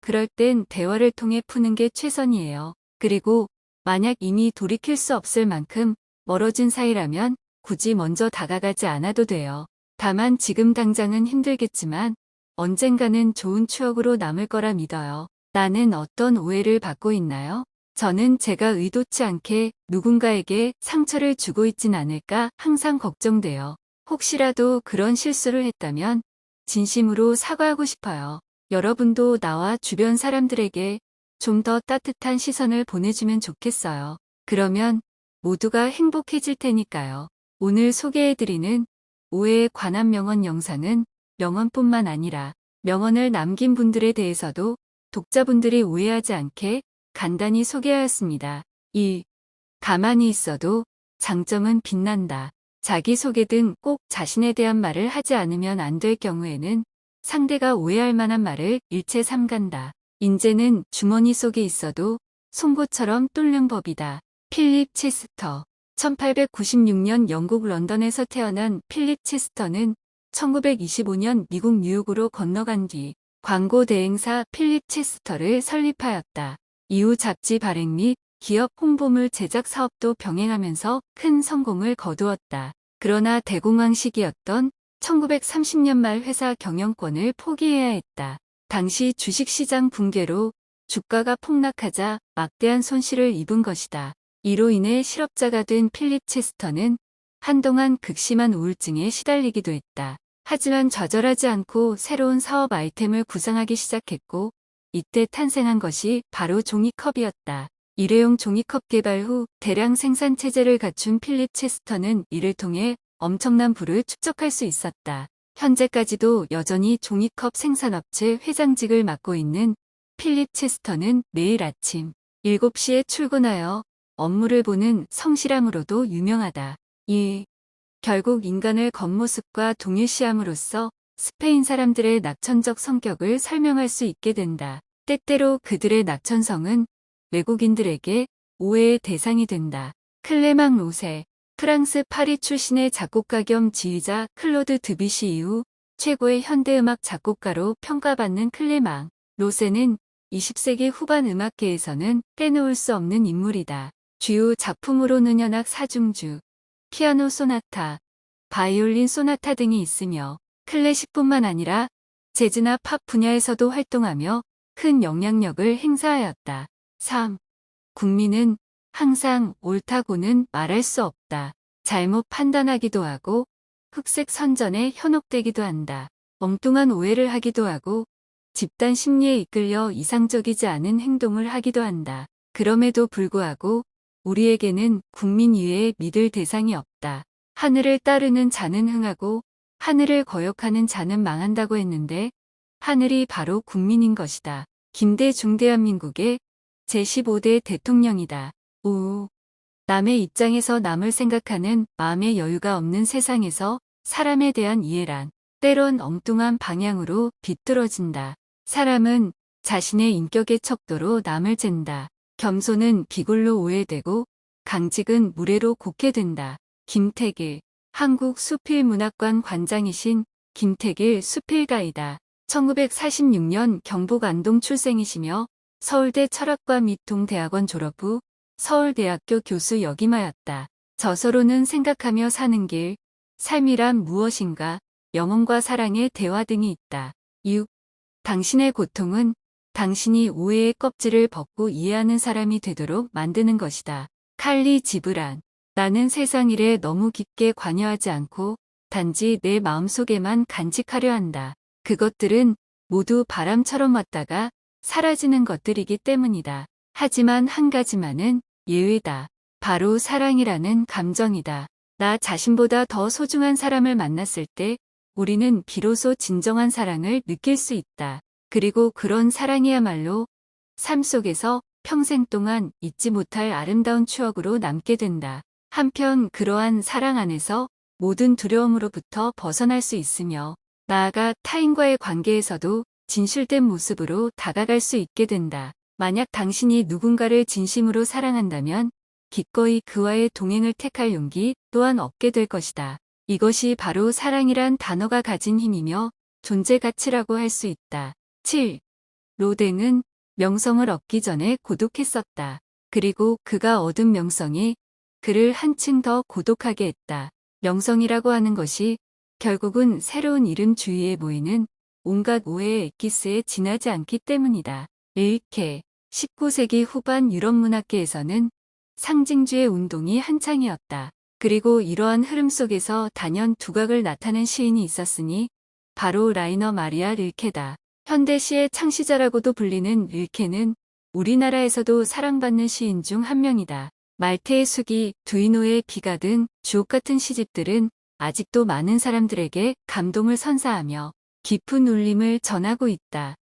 그럴 땐 대화를 통해 푸는 게 최선이에요. 그리고 만약 이미 돌이킬 수 없을 만큼 멀어진 사이라면 굳이 먼저 다가가지 않아도 돼요. 다만 지금 당장은 힘들겠지만 언젠가는 좋은 추억으로 남을 거라 믿어요. 나는 어떤 오해를 받고 있나요? 저는 제가 의도치 않게 누군가에게 상처를 주고 있진 않을까 항상 걱정돼요. 혹시라도 그런 실수를 했다면 진심으로 사과하고 싶어요. 여러분도 나와 주변 사람들에게 좀 더 따뜻한 시선을 보내주면 좋겠어요. 그러면 모두가 행복해질 테니까요. 오늘 소개해드리는 오해에 관한 명언 영상은 명언뿐만 아니라 명언을 남긴 분들에 대해서도 독자분들이 오해하지 않게 간단히 소개하였습니다. 1. 가만히 있어도 장점은 빛난다. 자기소개 등 꼭 자신에 대한 말을 하지 않으면 안 될 경우에는 상대가 오해할 만한 말을 일체 삼간다. 인재는 주머니 속에 있어도 송곳처럼 뚫는 법이다. 필립 체스터 1896년 영국 런던에서 태어난 필립 체스터는 1925년 미국 뉴욕으로 건너간 뒤 광고 대행사 필립 체스터를 설립하였다. 이후 잡지 발행 및 기업 홍보물 제작 사업도 병행하면서 큰 성공을 거두었다. 그러나 대공황 시기였던 1930년 말 회사 경영권을 포기해야 했다. 당시 주식시장 붕괴로 주가가 폭락하자 막대한 손실을 입은 것이다. 이로 인해 실업자가 된 필립 체스터는 한동안 극심한 우울증에 시달리기도 했다. 하지만 좌절하지 않고 새로운 사업 아이템을 구상하기 시작했고 이때 탄생한 것이 바로 종이컵이었다. 일회용 종이컵 개발 후 대량 생산 체제를 갖춘 필립 체스터는 이를 통해 엄청난 부를 축적할 수 있었다. 현재까지도 여전히 종이컵 생산업체 회장직을 맡고 있는 필립 체스터는 매일 아침 7시에 출근하여 업무를 보는 성실함으로도 유명하다. 2. 결국 인간을 겉모습과 동일시함으로써 스페인 사람들의 낙천적 성격을 설명할 수 있게 된다. 때때로 그들의 낙천성은 외국인들에게 오해의 대상이 된다. 클레망 로세 프랑스 파리 출신의 작곡가 겸 지휘자 클로드 드뷔시 이후 최고의 현대음악 작곡가로 평가받는 클레망 로세는 20세기 후반 음악계에서는 빼놓을 수 없는 인물이다. 주요 작품으로는 현악 사중주, 피아노 소나타, 바이올린 소나타 등이 있으며 클래식뿐만 아니라 재즈나 팝 분야에서도 활동하며 큰 영향력을 행사하였다. 3. 국민은 항상 옳다고는 말할 수 없다. 잘못 판단하기도 하고 흑색 선전에 현혹되기도 한다. 엉뚱한 오해를 하기도 하고 집단 심리에 이끌려 이상적이지 않은 행동을 하기도 한다. 그럼에도 불구하고 우리에게는 국민 이외에 믿을 대상이 없다. 하늘을 따르는 자는 흥하고 하늘을 거역하는 자는 망한다고 했는데 하늘이 바로 국민인 것이다. 김대중 대한민국의 제15대 대통령이다. 5. 남의 입장에서 남을 생각하는 마음의 여유가 없는 세상에서 사람에 대한 이해란 때론 엉뚱한 방향으로 비뚤어진다. 사람은 자신의 인격의 척도로 남을 잰다. 겸손은 비굴로 오해되고 강직은 무례로 곡해된다. 김택일 한국수필문학관 관장이신 김택일 수필가이다. 1946년 경북 안동 출생이시며 서울대 철학과 및 동대학원 졸업 후 서울대학교 교수 역임하였다. 저서로는 생각하며 사는 길, 삶이란 무엇인가, 영혼과 사랑의 대화 등이 있다. 6. 당신의 고통은 당신이 오해의 껍질을 벗고 이해하는 사람이 되도록 만드는 것이다. 칼리 지브란 나는 세상 일에 너무 깊게 관여하지 않고 단지 내 마음속에만 간직하려 한다. 그것들은 모두 바람처럼 왔다가 사라지는 것들이기 때문이다. 하지만 한 가지만은 예외다. 바로 사랑이라는 감정이다. 나 자신보다 더 소중한 사람을 만났을 때 우리는 비로소 진정한 사랑을 느낄 수 있다. 그리고 그런 사랑이야말로 삶 속에서 평생 동안 잊지 못할 아름다운 추억으로 남게 된다. 한편 그러한 사랑 안에서 모든 두려움으로부터 벗어날 수 있으며 나아가 타인과의 관계에서도 진실된 모습으로 다가갈 수 있게 된다. 만약 당신이 누군가를 진심으로 사랑한다면 기꺼이 그와의 동행을 택할 용기 또한 얻게 될 것이다. 이것이 바로 사랑이란 단어가 가진 힘이며 존재 가치라고 할 수 있다. 7. 로댕은 명성을 얻기 전에 고독했었다. 그리고 그가 얻은 명성이 그를 한층 더 고독하게 했다. 명성이라고 하는 것이 결국은 새로운 이름 주위에 모이는 온갖 오해의 엑기스에 지나지 않기 때문이다. 릴케 19세기 후반 유럽 문학계에서는 상징주의 운동이 한창이었다. 그리고 이러한 흐름 속에서 단연 두각을 나타낸 시인이 있었으니 바로 라이너 마리아 릴케다. 현대 시의 창시자라고도 불리는 릴케는 우리나라에서도 사랑받는 시인 중 한 명이다. 말테의 수기, 두이노의 비가 등 주옥 같은 시집들은 아직도 많은 사람들에게 감동을 선사하며 깊은 울림을 전하고 있다.